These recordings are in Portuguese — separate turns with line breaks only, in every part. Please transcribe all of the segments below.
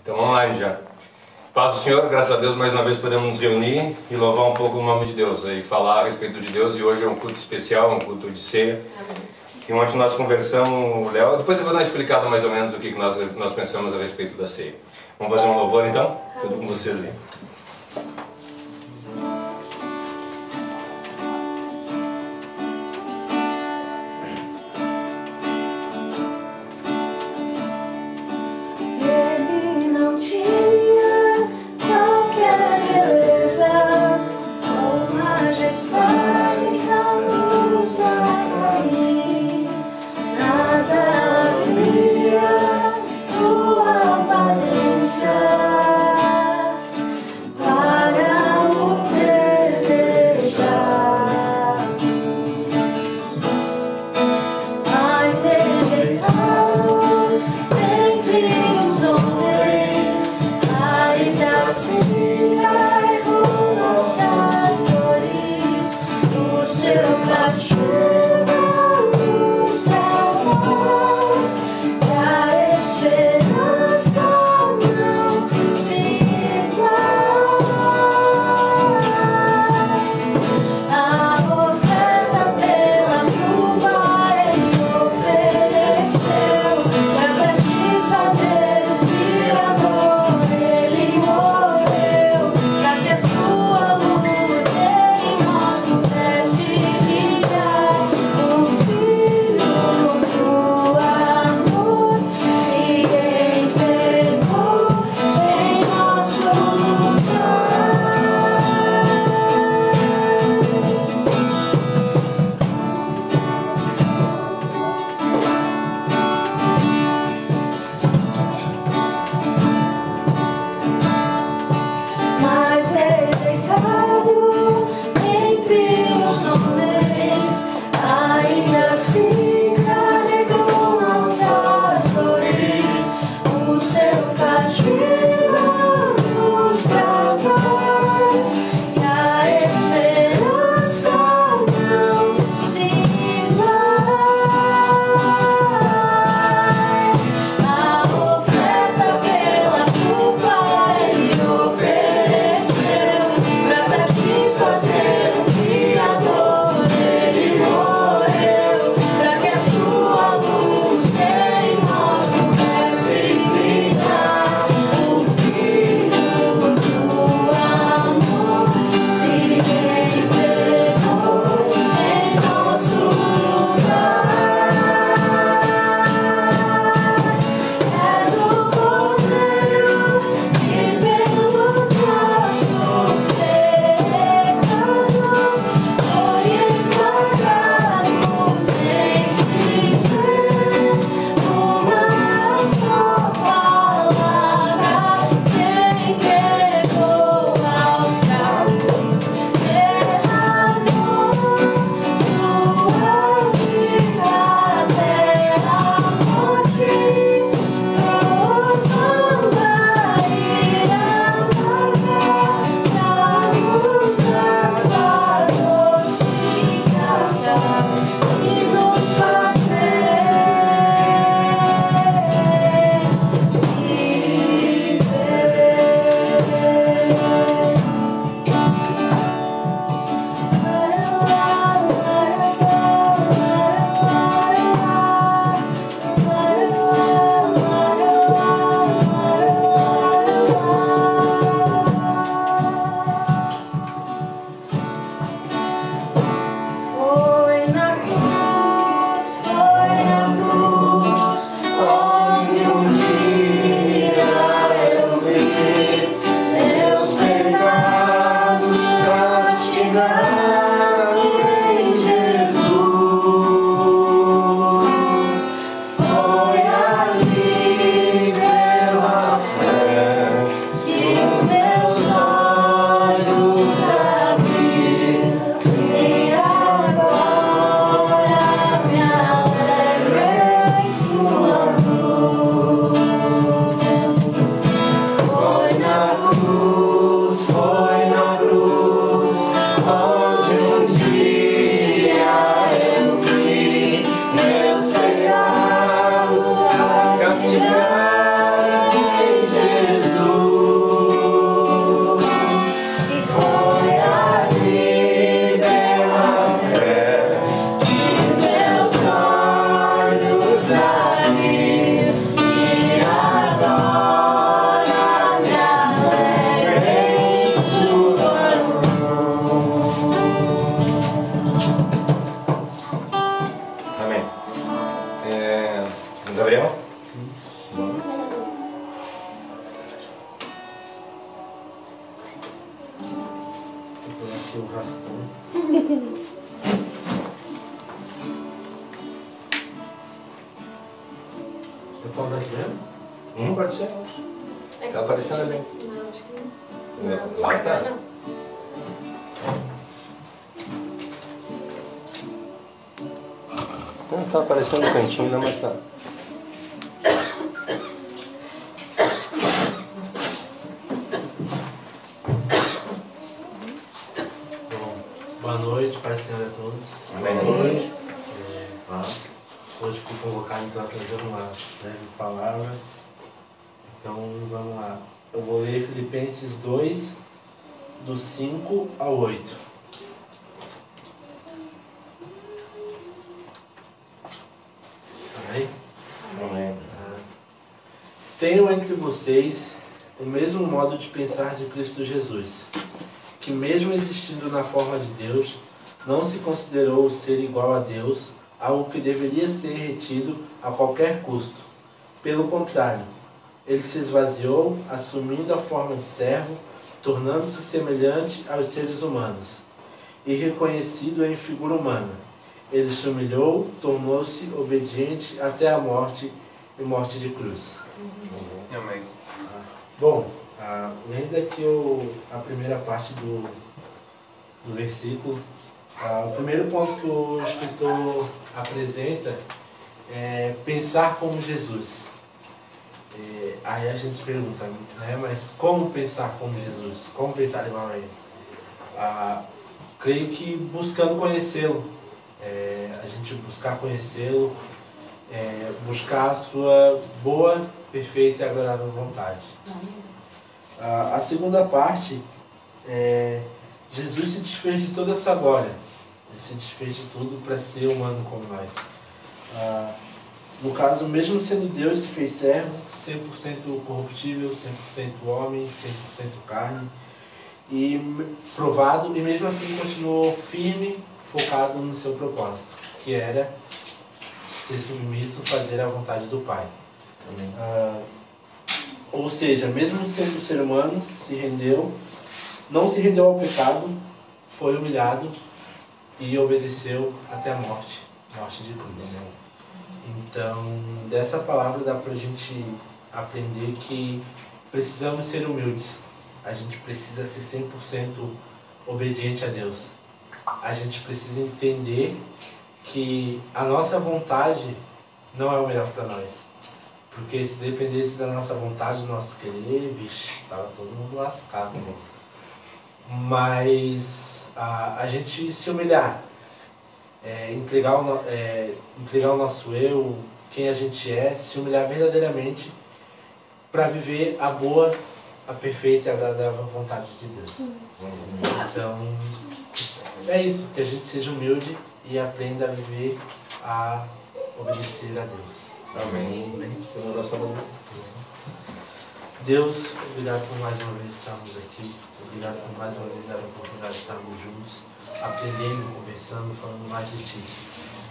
Então vamos lá já. Paz do Senhor, graças a Deus mais uma vez podemos nos reunir e louvar um pouco o nome de Deus e falar a respeito de Deus. E hoje é um culto especial, um culto de ceia. E ontem nós conversamos, Léo, depois eu vou dar uma explicada mais ou menos o que nós pensamos a respeito da ceia. Vamos fazer um louvor então? Tudo com vocês aí.
Sua aparência aqui o rastão. Eu falo daqui mesmo?
Pode ser. Tá aparecendo ali.
Não, acho que não.
Lá tá.
Não.
Não tá aparecendo no cantinho, não, mas tá.
Bom, boa noite, Pai Senhor a todos.
Amém.
Boa noite. Hoje fui convocado então a trazer uma breve palavra. Então vamos lá. Eu vou ler Filipenses 2, do 5 ao 8. Amém?
Amém.
Tenham entre vocês o mesmo modo de pensar de Cristo Jesus, que mesmo existindo na forma de Deus, não se considerou ser igual a Deus, algo que deveria ser retido a qualquer custo. Pelo contrário, ele se esvaziou, assumindo a forma de servo, tornando-se semelhante aos seres humanos, e reconhecido em figura humana. Ele se humilhou, tornou-se obediente até a morte e morte de cruz.
Amém.
Bom, lendo aqui a primeira parte do versículo, o primeiro ponto que o escritor apresenta é pensar como Jesus. Aí a gente se pergunta, né, mas como pensar como Jesus? Como pensar igual a ele? Creio que buscando conhecê-lo, a gente buscar conhecê-lo, buscar a sua boa, perfeita e agradável vontade. A segunda parte é Jesus se desfez de toda essa glória. Ele se desfez de tudo para ser humano como nós. No caso, mesmo sendo Deus, se fez servo, 100% corruptível, 100% homem, 100% carne, e provado, e mesmo assim continuou firme, focado no seu propósito, que era ser submisso, fazer a vontade do Pai. Ou seja, mesmo sendo ser humano, não se rendeu ao pecado, foi humilhado e obedeceu até a morte de cruz. Então, dessa palavra dá pra gente aprender que precisamos ser humildes. A gente precisa ser 100% obediente a Deus. A gente precisa entender que a nossa vontade não é o melhor para nós. Porque se dependesse da nossa vontade, do nosso querer, vixe, tava todo mundo lascado. Mas a gente se humilhar, entregar o nosso eu, quem a gente é, se humilhar verdadeiramente para viver a boa, a perfeita e agradável vontade de Deus. Então, é isso, que a gente seja humilde e aprenda a viver, a obedecer a Deus.
Amém.
Deus, obrigado por mais uma vez estarmos aqui. Obrigado por mais uma vez dar a oportunidade de estarmos juntos, aprendendo, conversando, falando mais de Ti.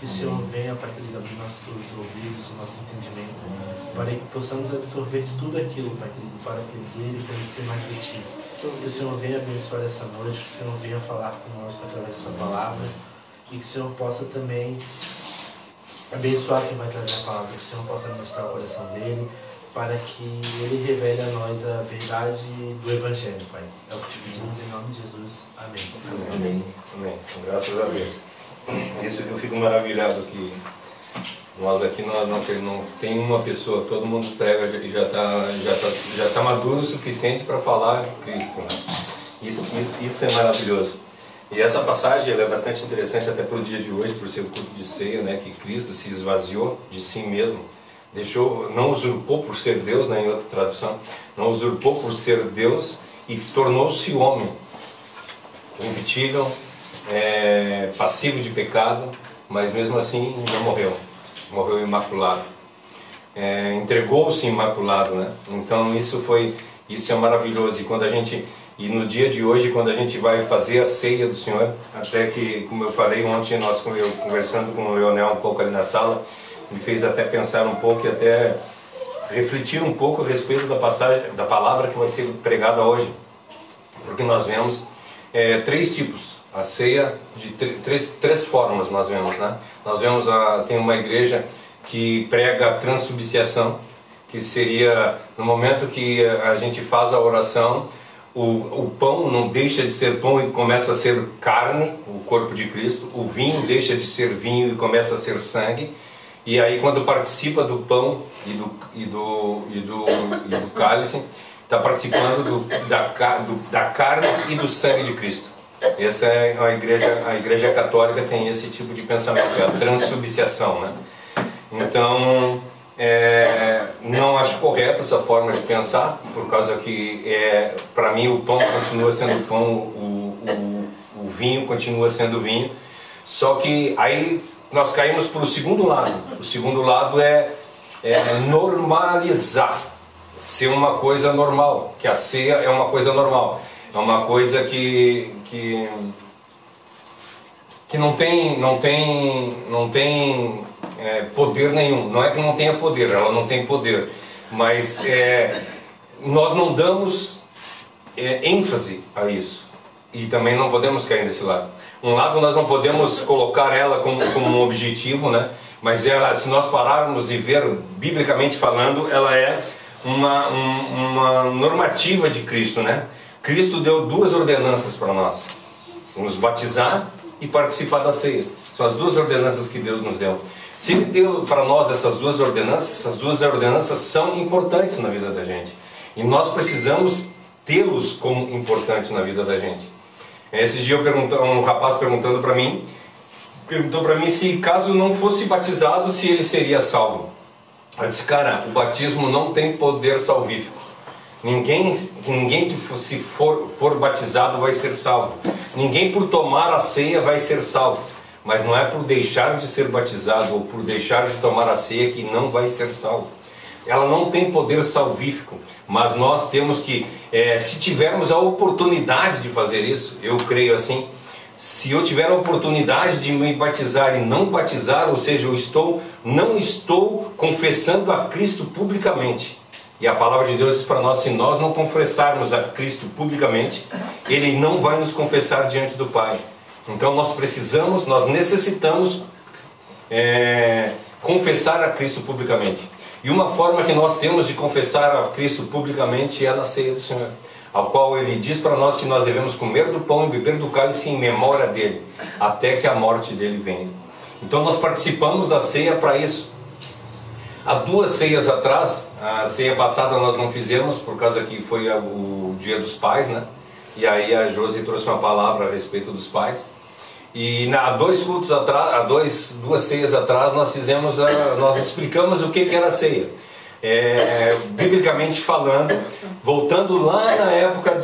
Que o Senhor venha para que Ele abra nossos ouvidos, o nosso entendimento, para que possamos absorver tudo aquilo, Pai querido, para aprender e conhecer mais de Ti. Que o Senhor venha abençoar essa noite, que o Senhor venha falar conosco através da Sua palavra e que o Senhor possa também abençoar quem vai trazer a palavra, que o Senhor possa ministrar o coração dele, para que ele revele a nós a verdade do Evangelho, Pai. É o que te pedimos em nome de Jesus. Amém.
Amém. Amém. Graças a Deus. Isso que eu fico maravilhado que nós aqui não tem uma pessoa, todo mundo prega e já tá maduro o suficiente para falar de Cristo, né? Isso é maravilhoso. E essa passagem ela é bastante interessante até para o dia de hoje, por ser o culto de ceia, né? Que Cristo se esvaziou de si mesmo, não usurpou por ser Deus, né? Em outra tradução, não usurpou por ser Deus e tornou-se homem, corruptível, passivo de pecado, mas mesmo assim não morreu imaculado, entregou-se imaculado, né? Então isso é maravilhoso. E no dia de hoje, quando a gente vai fazer a ceia do Senhor, até que, como eu falei ontem, eu conversando com o Leonel um pouco ali na sala, me fez até pensar um pouco e até refletir um pouco a respeito da passagem, da palavra que vai ser pregada hoje. Porque nós vemos três tipos a ceia de três formas nós vemos, né? Nós vemos, tem uma igreja que prega a transubstanciação, que seria no momento que a gente faz a oração, o pão não deixa de ser pão e começa a ser carne, o corpo de Cristo. O vinho deixa de ser vinho e começa a ser sangue. E aí, quando participa do pão e do cálice, está participando da carne e do sangue de Cristo. Essa é a igreja católica, tem esse tipo de pensamento, é a transubstanciação, né? Então, não acho correta essa forma de pensar, por causa que, para mim, o pão continua sendo pão, o vinho continua sendo vinho, só que aí nós caímos para o segundo lado. O segundo lado é normalizar, ser uma coisa normal, que a ceia é uma coisa normal, é uma coisa que não tem poder nenhum. Não é que não tenha poder, ela não tem poder, mas nós não damos ênfase a isso, e também não podemos cair nesse lado. Um lado nós não podemos colocar ela como um objetivo, né? Mas ela, se nós pararmos e ver biblicamente falando, ela é uma normativa de Cristo, né? Cristo deu duas ordenanças para nós: nos batizar e participar da ceia. São as duas ordenanças que Deus nos deu. Se Ele deu para nós essas duas ordenanças são importantes na vida da gente. E nós precisamos tê-los como importantes na vida da gente. Esses dias um rapaz perguntou para mim se caso não fosse batizado, se ele seria salvo. Eu disse, cara, o batismo não tem poder salvífico. Ninguém que se for batizado vai ser salvo. Ninguém por tomar a ceia vai ser salvo. Mas não é por deixar de ser batizado ou por deixar de tomar a ceia que não vai ser salvo. Ela não tem poder salvífico, mas nós temos que, se tivermos a oportunidade de fazer isso, eu creio assim, se eu tiver a oportunidade de me batizar e não batizar, ou seja, não estou confessando a Cristo publicamente. E a palavra de Deus diz para nós, se nós não confessarmos a Cristo publicamente, Ele não vai nos confessar diante do Pai. Então nós necessitamos confessar a Cristo publicamente. E uma forma que nós temos de confessar a Cristo publicamente é na ceia do Senhor, ao qual Ele diz para nós que nós devemos comer do pão e beber do cálice em memória dEle, até que a morte dEle venha. Então nós participamos da ceia para isso. Há 2 ceias atrás, a ceia passada nós não fizemos, por causa que foi o Dia dos Pais, né? E aí a Josi trouxe uma palavra a respeito dos pais. E há 2 cultos atrás, 2 ceias atrás, nós explicamos o que era a ceia. Biblicamente falando, voltando lá na época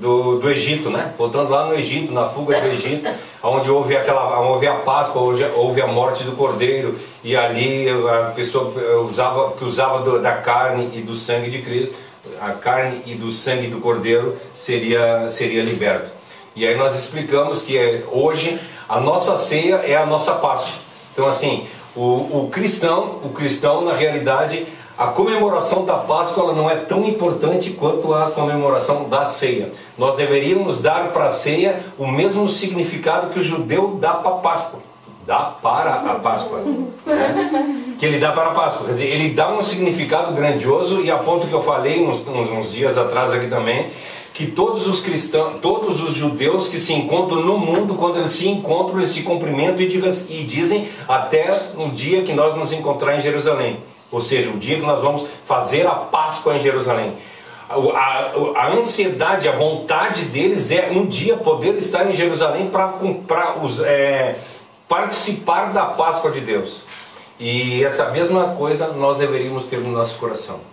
do Egito, né? Voltando lá no Egito, na fuga do Egito, onde houve a Páscoa, houve a morte do Cordeiro, e ali a pessoa usava da carne e do sangue de Cristo, a carne e do sangue do Cordeiro seria liberto. E aí nós explicamos que hoje a nossa ceia é a nossa Páscoa. Então assim, o cristão na realidade, a comemoração da Páscoa ela não é tão importante quanto a comemoração da ceia. Nós deveríamos dar para a ceia o mesmo significado que o judeu dá para a Páscoa. Dá para a Páscoa, né? Que ele dá para a Páscoa. Quer dizer, ele dá um significado grandioso, e a ponto que eu falei uns dias atrás aqui também, que todos os cristãos, todos os judeus que se encontram no mundo, quando eles se encontram, eles se cumprimentam e dizem até o dia que nós nos encontrar em Jerusalém. Ou seja, o dia que nós vamos fazer a Páscoa em Jerusalém. A ansiedade, a vontade deles é um dia poder estar em Jerusalém para participar da Páscoa de Deus. E essa mesma coisa nós deveríamos ter no nosso coração.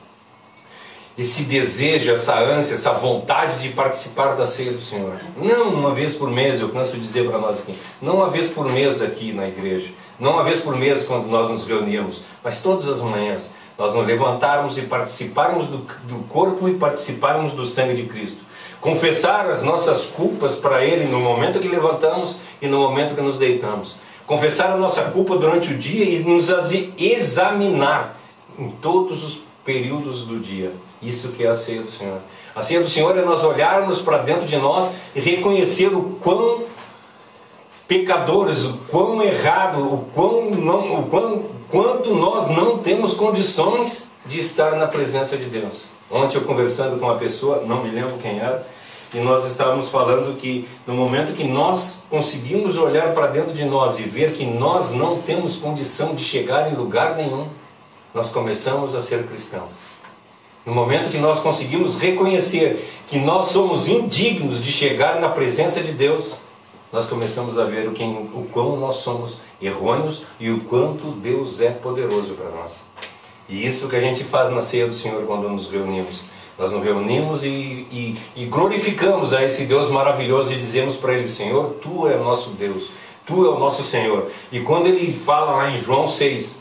Esse desejo, essa ânsia, essa vontade de participar da ceia do Senhor. Não uma vez por mês, eu canso de dizer para nós aqui, não uma vez por mês aqui na igreja, não uma vez por mês quando nós nos reuníamos, mas todas as manhãs nós nos levantarmos e participarmos do corpo e participarmos do sangue de Cristo. Confessar as nossas culpas para Ele no momento que levantamos e no momento que nos deitamos. Confessar a nossa culpa durante o dia e nos examinar em todos os períodos do dia. Isso que é a ceia do Senhor. A ceia do Senhor é nós olharmos para dentro de nós e reconhecer o quão pecadores, o quão errado, quanto nós não temos condições de estar na presença de Deus. Ontem eu conversando com uma pessoa, não me lembro quem era, e nós estávamos falando que no momento que nós conseguimos olhar para dentro de nós e ver que nós não temos condição de chegar em lugar nenhum, nós começamos a ser cristãos. No momento que nós conseguimos reconhecer que nós somos indignos de chegar na presença de Deus, nós começamos a ver o quão nós somos errôneos e o quanto Deus é poderoso para nós. E isso que a gente faz na ceia do Senhor quando nos reunimos. Nós nos reunimos e glorificamos a esse Deus maravilhoso e dizemos para Ele: Senhor, Tu é o nosso Deus, Tu é o nosso Senhor. E quando Ele fala lá em João 6,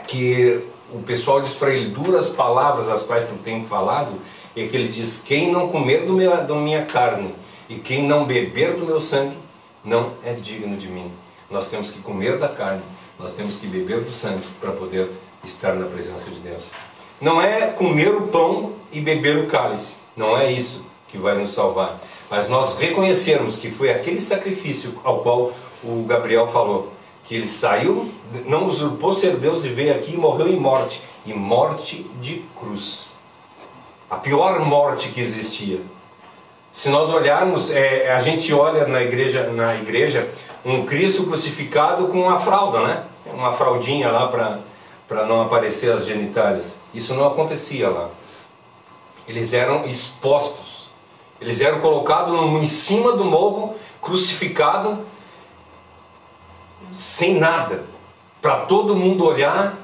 que o pessoal diz para Ele: duras palavras as quais Tu tem falado, é que Ele diz: quem não comer da minha carne e quem não beber do meu sangue, não é digno de mim. Nós temos que comer da carne, nós temos que beber do sangue para poder estar na presença de Deus. Não é comer o pão e beber o cálice, não é isso que vai nos salvar. Mas nós reconhecermos que foi aquele sacrifício ao qual o Gabriel falou, que ele saiu, não usurpou ser Deus e veio aqui e morreu em morte, e morte de cruz. A pior morte que existia. Se nós olharmos, a gente olha na igreja um Cristo crucificado com uma fralda, né? Uma fraldinha lá para não aparecer as genitálias. Isso não acontecia lá. Eles eram expostos. Eles eram colocados em cima do morro, crucificado, sem nada, para todo mundo olhar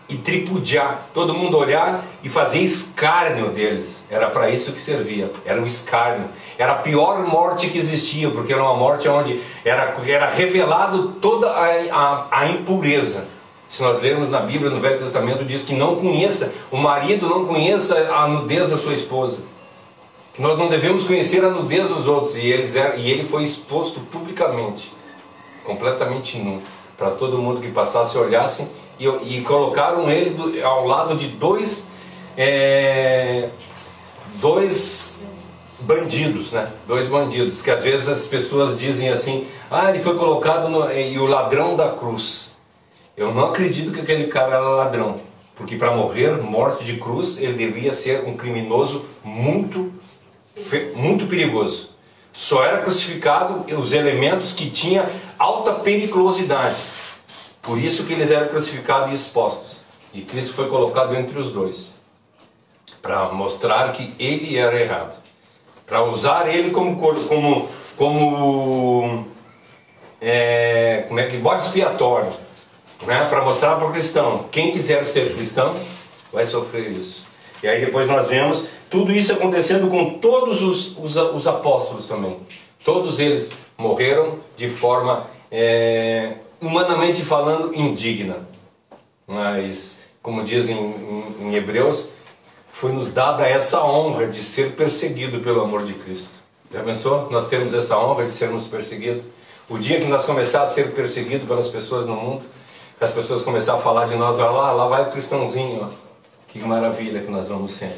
e tripudiar, todo mundo olhar e fazer escárnio deles. Era para isso que servia, era um escárnio. Era a pior morte que existia, porque era uma morte onde era revelado toda a impureza. Se nós lermos na Bíblia, no Velho Testamento, diz que o marido não conheça a nudez da sua esposa, que nós não devemos conhecer a nudez dos outros, e ele foi exposto publicamente, completamente nu, para todo mundo que passasse olhasse, e colocaram ele ao lado de dois bandidos, né? Dois bandidos, que às vezes as pessoas dizem assim: ele foi colocado e o ladrão da cruz. Eu não acredito que aquele cara era ladrão, porque para morrer, morte de cruz, ele devia ser um criminoso muito perigoso. Só era crucificado os elementos que tinham alta periculosidade. Por isso que eles eram crucificados e expostos. E Cristo foi colocado entre os dois, para mostrar que ele era errado, para usar ele como bode expiatório, né? Para mostrar para o cristão: quem quiser ser cristão vai sofrer isso. E aí depois nós vemos tudo isso acontecendo com todos os apóstolos também. Todos eles morreram de forma, humanamente falando, indigna. Mas, como dizem em Hebreus, foi nos dada essa honra de ser perseguido pelo amor de Cristo. Já pensou? Nós temos essa honra de sermos perseguidos. O dia que nós começarmos a ser perseguidos pelas pessoas no mundo, que as pessoas começarem a falar de nós: lá vai o cristãozinho, ó. Que maravilha que nós vamos ser,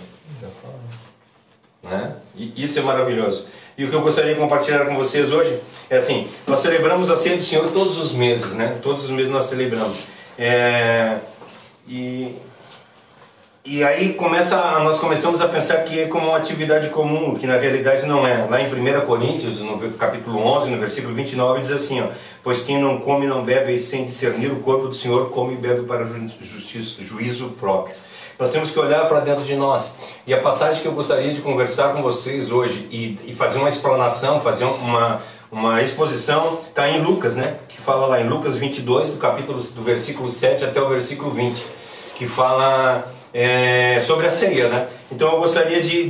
né? E isso é maravilhoso. E o que eu gostaria de compartilhar com vocês hoje é assim: nós celebramos a ceia do Senhor todos os meses, né? Todos os meses nós celebramos. E aí nós começamos a pensar que é como uma atividade comum, que na realidade não é. Lá em 1 Coríntios, no capítulo 11, no versículo 29, diz assim: pois quem não come não bebe sem discernir o corpo do Senhor, come e bebe para juízo próprio. Nós temos que olhar para dentro de nós. E a passagem que eu gostaria de conversar com vocês hoje e fazer uma explanação, fazer uma exposição, está em Lucas, né? Que fala lá em Lucas 22, do versículo 7 até o versículo 20, que fala sobre a ceia, né? Então eu gostaria de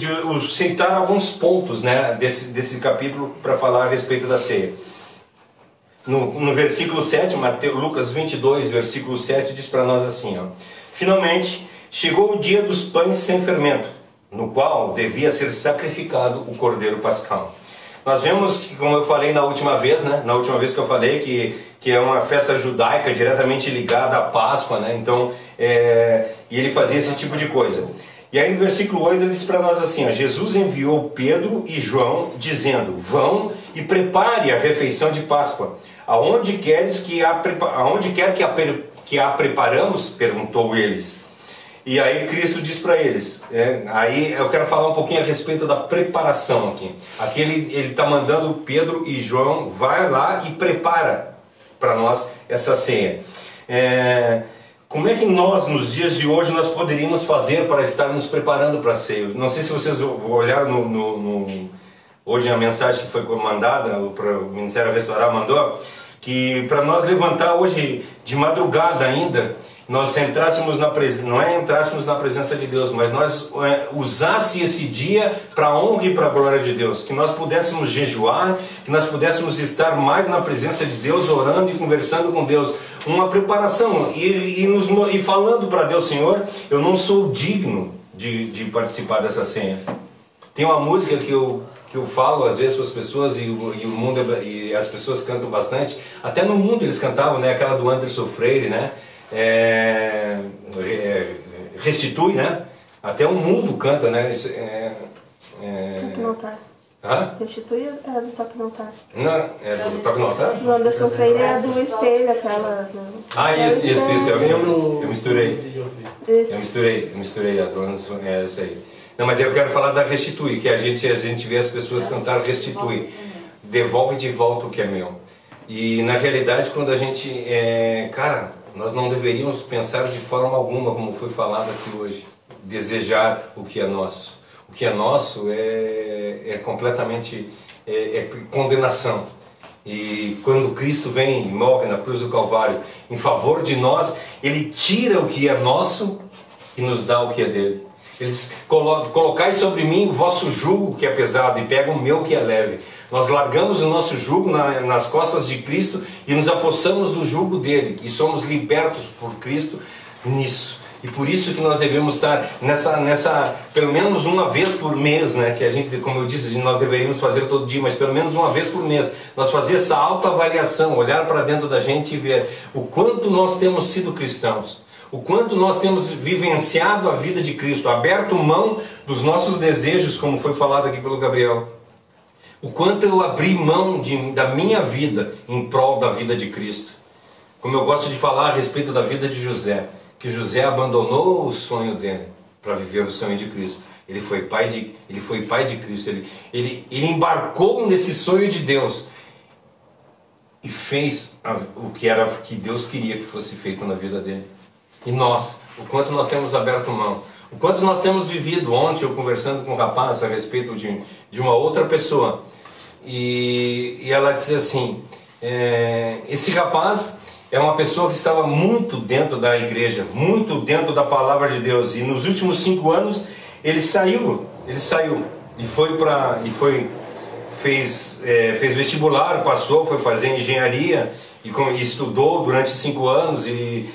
citar alguns pontos, né, desse capítulo para falar a respeito da ceia. No versículo 7, Lucas 22, versículo 7, diz para nós assim: finalmente chegou o dia dos pães sem fermento, no qual devia ser sacrificado o cordeiro pascal. Nós vemos que, como eu falei na última vez, né? Na última vez que eu falei, que é uma festa judaica diretamente ligada à Páscoa, né? Então, e ele fazia esse tipo de coisa. E aí no versículo 8 ele diz para nós assim, ó, Jesus enviou Pedro e João dizendo, vão e prepare a refeição de Páscoa. Aonde quer que a preparamos? Perguntou eles. E aí Cristo diz para eles, aí eu quero falar um pouquinho a respeito da preparação aqui. Aqui ele está mandando Pedro e João, vai lá e prepara para nós essa ceia. Como é que nós, nos dias de hoje, nós poderíamos fazer para estar nos preparando para a ceia? Não sei se vocês olharam hoje a mensagem que foi mandada, o Ministério Restaurar mandou, que para nós levantar hoje de madrugada ainda, nós entrássemos não é entrássemos na presença de Deus, mas nós usasse esse dia para a honra e para a glória de Deus, que nós pudéssemos jejuar, que nós pudéssemos estar mais na presença de Deus, orando e conversando com Deus, uma preparação, e falando para Deus, Senhor, eu não sou digno de participar dessa ceia. Tem uma música que eu falo às vezes para as pessoas, e o mundo, e as pessoas cantam bastante, até no mundo eles cantavam, né? Aquela do Anderson Freire, né? Restitui, né? Até o mundo canta, né?
Toque no altar.
Hã?
Restitui é do Toque no altar.
Não, é do Toque no altar?
Do Anderson Freire é a do espelho, aquela.
Isso, eu misturei.
Isso.
Eu misturei a do Anderson, essa aí. Não, mas eu quero falar da Restitui, que a gente vê as pessoas cantar Restitui. Devolve de volta o que é meu. E na realidade, quando a gente, cara, nós não deveríamos pensar de forma alguma, como foi falado aqui hoje, desejar o que é nosso. O que é nosso é completamente condenação. E quando Cristo vem e morre na cruz do Calvário em favor de nós, Ele tira o que é nosso e nos dá o que é dele. Eles colocai sobre mim o vosso jugo que é pesado e pega o meu que é leve. Nós largamos o nosso jugo nas costas de Cristo e nos apossamos do jugo dele. E somos libertos por Cristo nisso. E por isso que nós devemos estar nessa pelo menos uma vez por mês, né? Que a gente, como eu disse, nós deveríamos fazer todo dia, mas pelo menos uma vez por mês. Nós fazer essa autoavaliação, olhar para dentro da gente e ver o quanto nós temos sido cristãos. O quanto nós temos vivenciado a vida de Cristo, aberto mão dos nossos desejos, como foi falado aqui pelo Gabriel. O quanto eu abri mão da minha vida em prol da vida de Cristo. Como eu gosto de falar a respeito da vida de José, que José abandonou o sonho dele para viver o sonho de Cristo. Ele foi pai de Cristo, ele embarcou nesse sonho de Deus e fez o que Deus queria que fosse feito na vida dele. E nós, o quanto nós temos aberto mão, o quanto nós temos vivido. Ontem eu conversando com um rapaz a respeito de uma outra pessoa, e ela disse assim, esse rapaz é uma pessoa que estava muito dentro da igreja, muito dentro da palavra de Deus, e nos últimos 5 anos ele saiu e fez vestibular, passou, foi fazer engenharia e estudou durante 5 anos e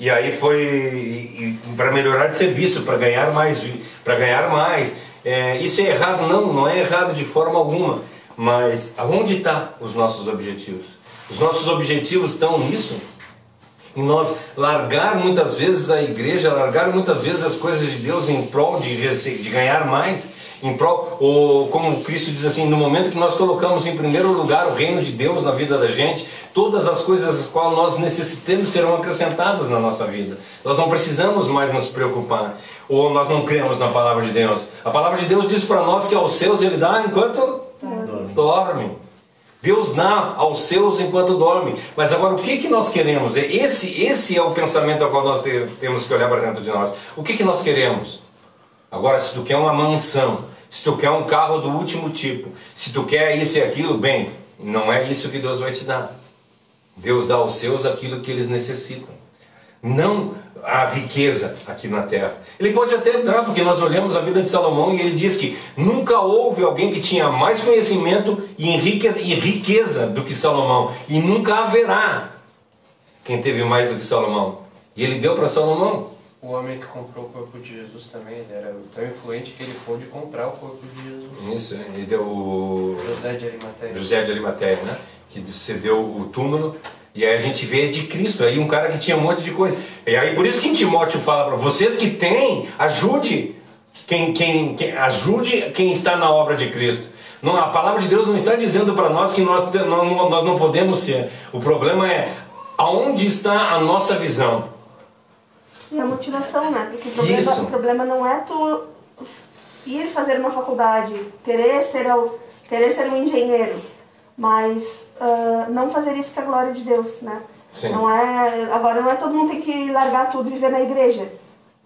aí foi para melhorar de serviço, para ganhar mais. Isso é errado? Não é errado de forma alguma. Mas aonde estão os nossos objetivos? Os nossos objetivos estão nisso? Em nós largar muitas vezes a igreja, largar muitas vezes as coisas de Deus em prol de ganhar mais, em prol, ou como Cristo diz assim, no momento que nós colocamos em primeiro lugar o reino de Deus na vida da gente, todas as coisas as quais nós necessitamos serão acrescentadas na nossa vida. Nós não precisamos mais nos preocupar, ou nós não cremos na palavra de Deus. A palavra de Deus diz para nós que aos seus Ele dá enquanto dorme. Deus dá aos seus enquanto dorme. Mas agora o que nós queremos? Esse é o pensamento ao qual nós temos que olhar para dentro de nós. O que nós queremos? Agora, se tu quer uma mansão, se tu quer um carro do último tipo, se tu quer isso e aquilo, bem, não é isso que Deus vai te dar. Deus dá aos seus aquilo que eles necessitam, não a riqueza aqui na terra. Ele pode até dar, porque nós olhamos a vida de Salomão e ele diz que nunca houve alguém que tinha mais conhecimento e riqueza do que Salomão, e nunca haverá quem teve mais do que Salomão. E ele deu para Salomão.
o homem que comprou o corpo de Jesus também, ele era tão influente que ele pôde comprar o corpo de Jesus.
Isso, ele deu o
José de Arimateia,
né? Que cedeu o túmulo. E aí a gente vê de Cristo, aí um cara que tinha um monte de coisa. E aí por isso que em Timóteo fala para vocês que têm, ajude ajude quem está na obra de Cristo. Não, a palavra de Deus não está dizendo para nós que nós não podemos ser. O problema é aonde está a nossa visão.
E a motivação, né? Porque
Isso.
o problema não é tu ir fazer uma faculdade, querer ser um engenheiro, mas não fazer isso para a glória de Deus, né?
Sim.
Agora não é todo mundo tem que largar tudo e viver na igreja.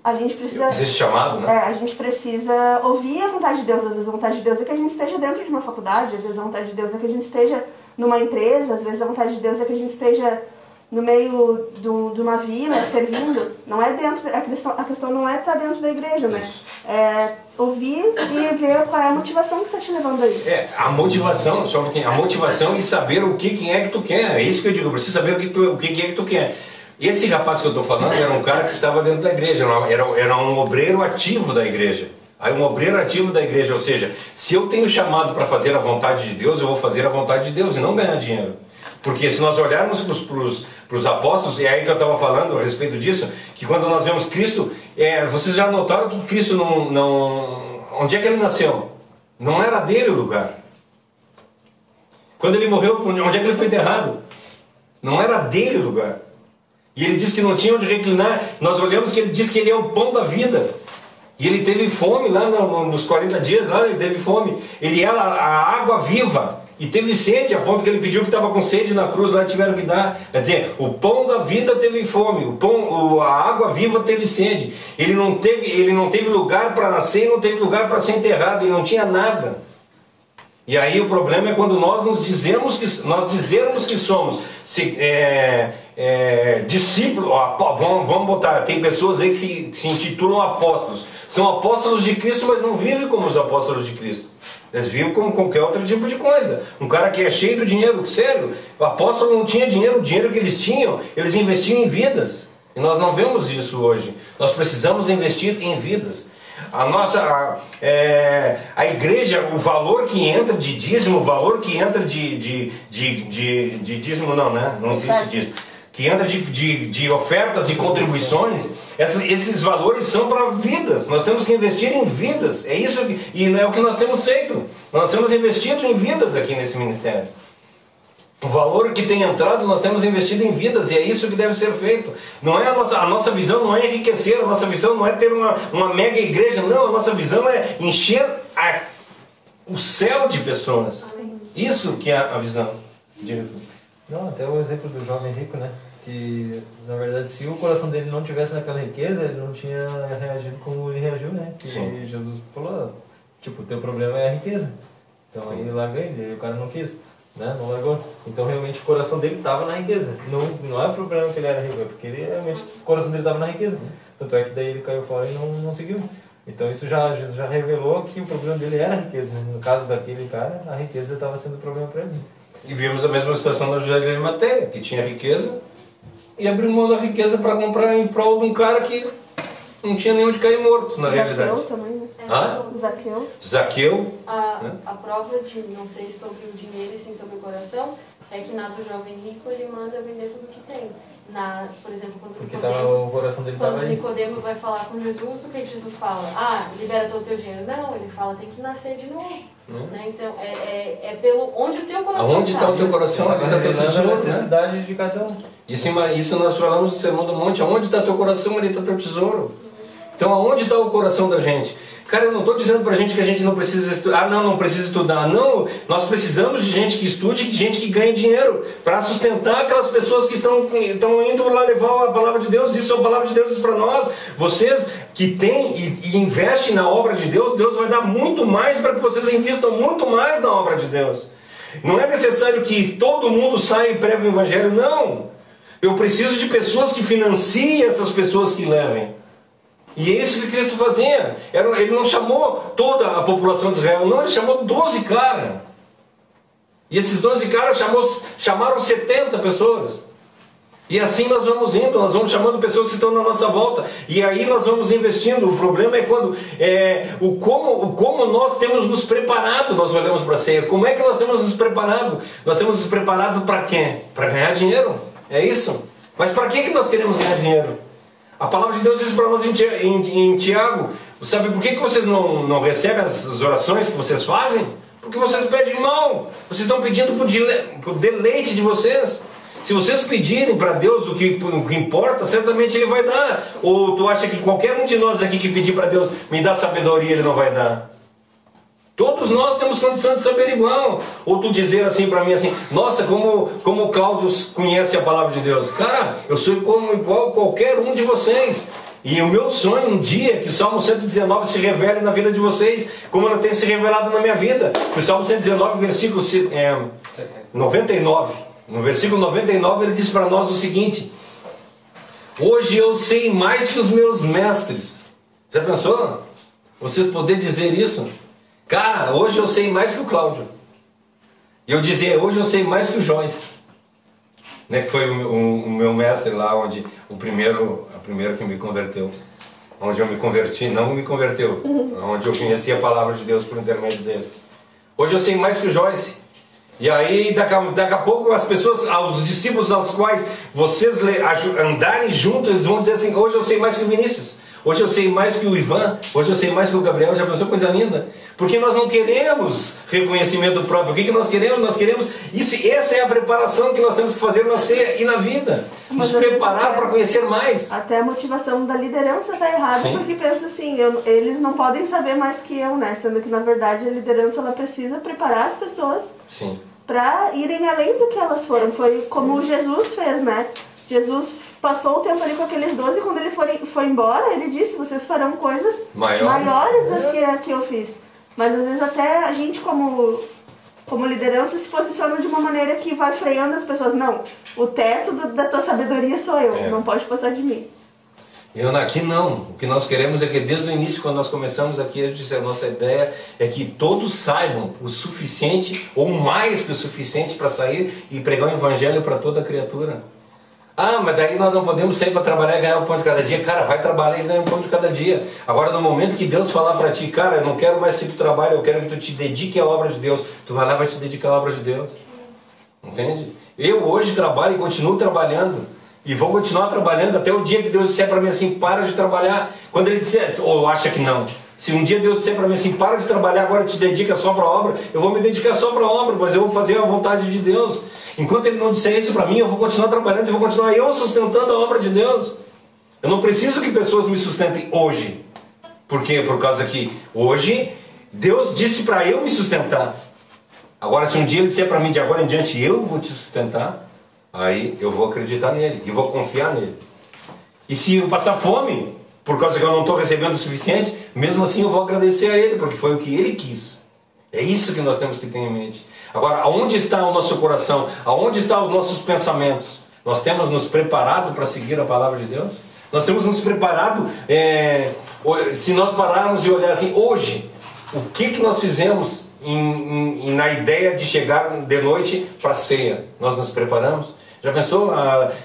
A gente precisa...
Existe chamado, né?
a gente precisa ouvir a vontade de Deus. Às vezes a vontade de Deus é que a gente esteja dentro de uma faculdade, às vezes a vontade de Deus é que a gente esteja numa empresa, às vezes a vontade de Deus é que a gente esteja no meio de uma vila, servindo. Não é dentro, a questão não é estar dentro da igreja, né? É ouvir e ver qual é a motivação que está te levando a isso.
A motivação, só a motivação e saber o que é que tu quer. É isso que eu digo, eu preciso saber o que é que tu quer. Esse rapaz que eu estou falando era um cara que estava dentro da igreja, era um obreiro ativo da igreja. Aí um obreiro ativo da igreja, ou seja, se eu tenho chamado para fazer a vontade de Deus, eu vou fazer a vontade de Deus e não ganhar dinheiro. Porque se nós olharmos para os apóstolos, é aí que eu estava falando a respeito disso, que quando nós vemos Cristo, vocês já notaram que Cristo onde é que ele nasceu? Não era dele o lugar. Quando ele morreu, onde é que ele foi enterrado? Não era dele o lugar. E ele disse que não tinha onde reclinar. Nós olhamos que ele diz que ele é o pão da vida. E ele teve fome lá nos 40 dias, lá ele teve fome. Ele era a água viva. E teve sede, a ponto que ele pediu que estava com sede na cruz, lá tiveram que dar. Quer dizer, o pão da vida teve fome, a água viva teve sede. Ele não teve lugar para nascer, não teve lugar para ser enterrado, ele não tinha nada. E aí o problema é quando nós dizermos que somos discípulos, vamos botar, tem pessoas aí que se intitulam apóstolos. São apóstolos de Cristo, mas não vivem como os apóstolos de Cristo. Eles vivem como qualquer outro tipo de coisa. Um cara que é cheio do dinheiro, sério, o apóstolo não tinha dinheiro, o dinheiro que eles tinham, eles investiam em vidas. E nós não vemos isso hoje. Nós precisamos investir em vidas. A igreja, o valor que entra de dízimo, o valor que entra de dízimo não, né? Não existe dízimo. Que entra de ofertas e contribuições, esses valores são para vidas. Nós temos que investir em vidas. É isso e é o que nós temos feito. Nós temos investido em vidas aqui nesse ministério. O valor que tem entrado, nós temos investido em vidas, e é isso que deve ser feito. Não é a nossa visão não é enriquecer, a nossa visão não é ter uma mega igreja, não, a nossa visão é encher o céu de pessoas. Isso que é a visão.
Não, até o exemplo do jovem rico, né? Que, na verdade, se o coração dele não tivesse naquela riqueza, ele não tinha reagido como ele reagiu, né? Que Sim. Jesus falou, tipo, o teu problema é a riqueza. Então aí larga ele, e o cara não quis, né? Não largou. Então realmente o coração dele estava na riqueza. Não é o problema que ele era rico, é porque ele realmente, o coração dele estava na riqueza. Tanto é que daí ele caiu fora e não seguiu. Então isso já revelou que o problema dele era a riqueza. No caso daquele cara, a riqueza estava sendo o problema para ele.
E vimos a mesma situação da José de Arimateia, que tinha riqueza e abriu mão da riqueza para comprar em prol de um cara que não tinha nem onde cair morto, na realidade.
Zaqueu também, né?
Zaqueu.
A prova de não sei sobre o dinheiro e sim sobre o coração é que na do jovem rico ele manda vender tudo que tem. Por exemplo, quando Nicodemos vai falar com Jesus, o que Jesus fala? Libera todo o teu dinheiro. Não, ele fala, tem que nascer de novo. Né? Então, é pelo onde o teu coração está.
Onde está o teu coração? Onde está o teu tesouro?
A necessidade de cada um.
Isso nós falamos no Sermão do Monte. Aonde está teu coração, ali está teu tesouro. Então, aonde está o coração da gente? Cara, eu não estou dizendo pra gente que a gente não precisa estudar. Não precisa estudar. Não, nós precisamos de gente que estude, de gente que ganhe dinheiro para sustentar aquelas pessoas que estão indo lá levar a palavra de Deus. Isso é a palavra de Deus diz para nós. Vocês que têm e investem na obra de Deus, Deus vai dar muito mais para que vocês invistam muito mais na obra de Deus. Não é necessário que todo mundo saia e pregue o evangelho, não. Eu preciso de pessoas que financiem essas pessoas que levem. E é isso que Cristo fazia. Ele não chamou toda a população de Israel, não, ele chamou 12 caras. E esses 12 caras chamaram 70 pessoas. E assim nós vamos indo, nós vamos chamando pessoas que estão na nossa volta. E aí nós vamos investindo. O problema é quando como nós temos nos preparado. Nós olhamos para a ceia. Como é que nós temos nos preparado? Nós temos nos preparado para quê? Para ganhar dinheiro. É isso. Mas para que nós queremos ganhar dinheiro? A palavra de Deus diz para nós em Tiago: sabe por que vocês não recebem as orações que vocês fazem? Porque vocês pedem mal. Vocês estão pedindo por deleite de vocês. Se vocês pedirem para Deus o que importa, certamente Ele vai dar. Ou tu acha que qualquer um de nós aqui que pedir para Deus me dá sabedoria, Ele não vai dar? Todos nós temos condição de saber igual. Ou tu dizer assim para mim assim: nossa, como o Cláudio conhece a palavra de Deus. Cara, eu sou igual qualquer um de vocês. E o meu sonho um dia é que o Salmo 119 se revele na vida de vocês, como ela tem se revelado na minha vida. O Salmo 119, versículo 99. No versículo 99 ele diz para nós o seguinte: hoje eu sei mais que os meus mestres. Já pensou? Vocês poderem dizer isso? Cara, hoje eu sei mais que o Cláudio. E eu dizer, hoje eu sei mais que o Joyce, né, que foi o meu mestre lá, onde a primeiro que me converteu. Onde eu me converti, não me converteu. Onde eu conheci a palavra de Deus por intermédio dele. Hoje eu sei mais que o Joyce. E aí daqui a pouco as pessoas, os discípulos aos quais vocês andarem juntos, eles vão dizer assim: hoje eu sei mais que o Vinícius, hoje eu sei mais que o Ivan, hoje eu sei mais que o Gabriel. Já pensou, coisa linda? Porque nós não queremos reconhecimento próprio. O que nós queremos? Nós queremos isso. Essa é a preparação que nós temos que fazer na ceia e na vida. Nos preparar para conhecer mais.
Até a motivação da liderança está errada. Sim. Porque pensa assim: eles não podem saber mais que eu, né? Sendo que na verdade a liderança ela precisa preparar as pessoas para irem além do que elas foram. Foi como Jesus fez, né? Jesus passou o tempo ali com aqueles 12 e quando ele foi embora, ele disse: vocês farão coisas maiores das que eu fiz. Mas às vezes até a gente como liderança se posiciona de uma maneira que vai freando as pessoas. Não, o teto da tua sabedoria sou eu, não pode passar de mim.
Aqui não. O que nós queremos é que desde o início, quando nós começamos aqui, a nossa ideia é que todos saibam o suficiente, ou mais que o suficiente, para sair e pregar o evangelho para toda criatura. Ah, mas daí nós não podemos sair para trabalhar e ganhar um pão de cada dia. Cara, vai trabalhar e ganhar um pão de cada dia. Agora, no momento que Deus falar para ti: cara, eu não quero mais que tu trabalhe, eu quero que tu te dedique à obra de Deus, tu vai lá e vai te dedicar à obra de Deus. Entende? Eu hoje trabalho e continuo trabalhando. E vou continuar trabalhando até o dia que Deus disser para mim assim: para de trabalhar. Quando Ele disser, ou acha que não. Se um dia Deus disser para mim assim: para de trabalhar, agora te dedica só para a obra, eu vou me dedicar só para a obra, mas eu vou fazer a vontade de Deus. Enquanto Ele não disser isso para mim, eu vou continuar trabalhando e vou continuar eu sustentando a obra de Deus. Eu não preciso que pessoas me sustentem hoje. Por quê? Por causa que hoje Deus disse para eu me sustentar. Agora, se um dia Ele disser para mim: de agora em diante eu vou te sustentar, aí eu vou acreditar nele e vou confiar nele. E se eu passar fome, por causa que eu não estou recebendo o suficiente, mesmo assim eu vou agradecer a Ele, porque foi o que Ele quis. É isso que nós temos que ter em mente. Agora, aonde está o nosso coração? Aonde estão os nossos pensamentos? Nós temos nos preparado para seguir a palavra de Deus? Nós temos nos preparado, se nós pararmos e olhar assim, hoje, o que nós fizemos na ideia de chegar de noite para a ceia? Nós nos preparamos? Já pensou?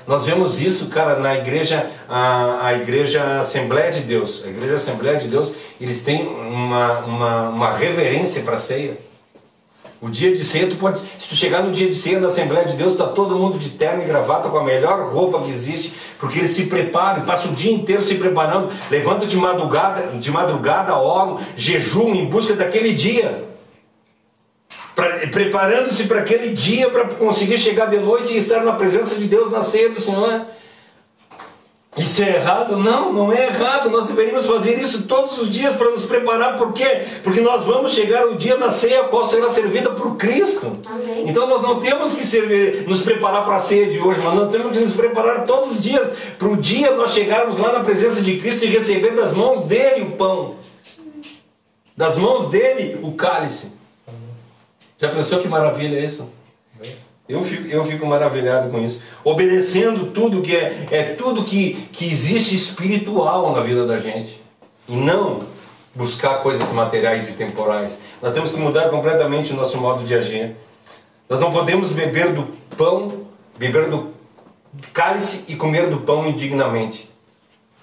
Nós vemos isso, cara, na igreja, a igreja Assembleia de Deus. A igreja Assembleia de Deus, eles têm uma reverência para a ceia. O dia de ceia, se tu chegar no dia de ceia da Assembleia de Deus, está todo mundo de terno e gravata, com a melhor roupa que existe, porque eles se preparam, passam o dia inteiro se preparando, levantam de madrugada, oram, jejum em busca daquele dia. Preparando-se para aquele dia, para conseguir chegar de noite e estar na presença de Deus na ceia do Senhor. Isso é errado? Não, não é errado. Nós deveríamos fazer isso todos os dias para nos preparar. Por quê? Porque nós vamos chegar o dia na ceia, a qual será servida por Cristo.
Amém.
Então nós não temos que nos preparar para a ceia de hoje, mas nós temos que nos preparar todos os dias para o dia nós chegarmos lá na presença de Cristo e receber das mãos dele o pão, das mãos dele o cálice. Já pensou que maravilha é isso? Eu fico maravilhado com isso. Obedecendo tudo que tudo que existe espiritual na vida da gente. E não buscar coisas materiais e temporais. Nós temos que mudar completamente o nosso modo de agir. Nós não podemos beber do pão, beber cálice e comer do pão indignamente.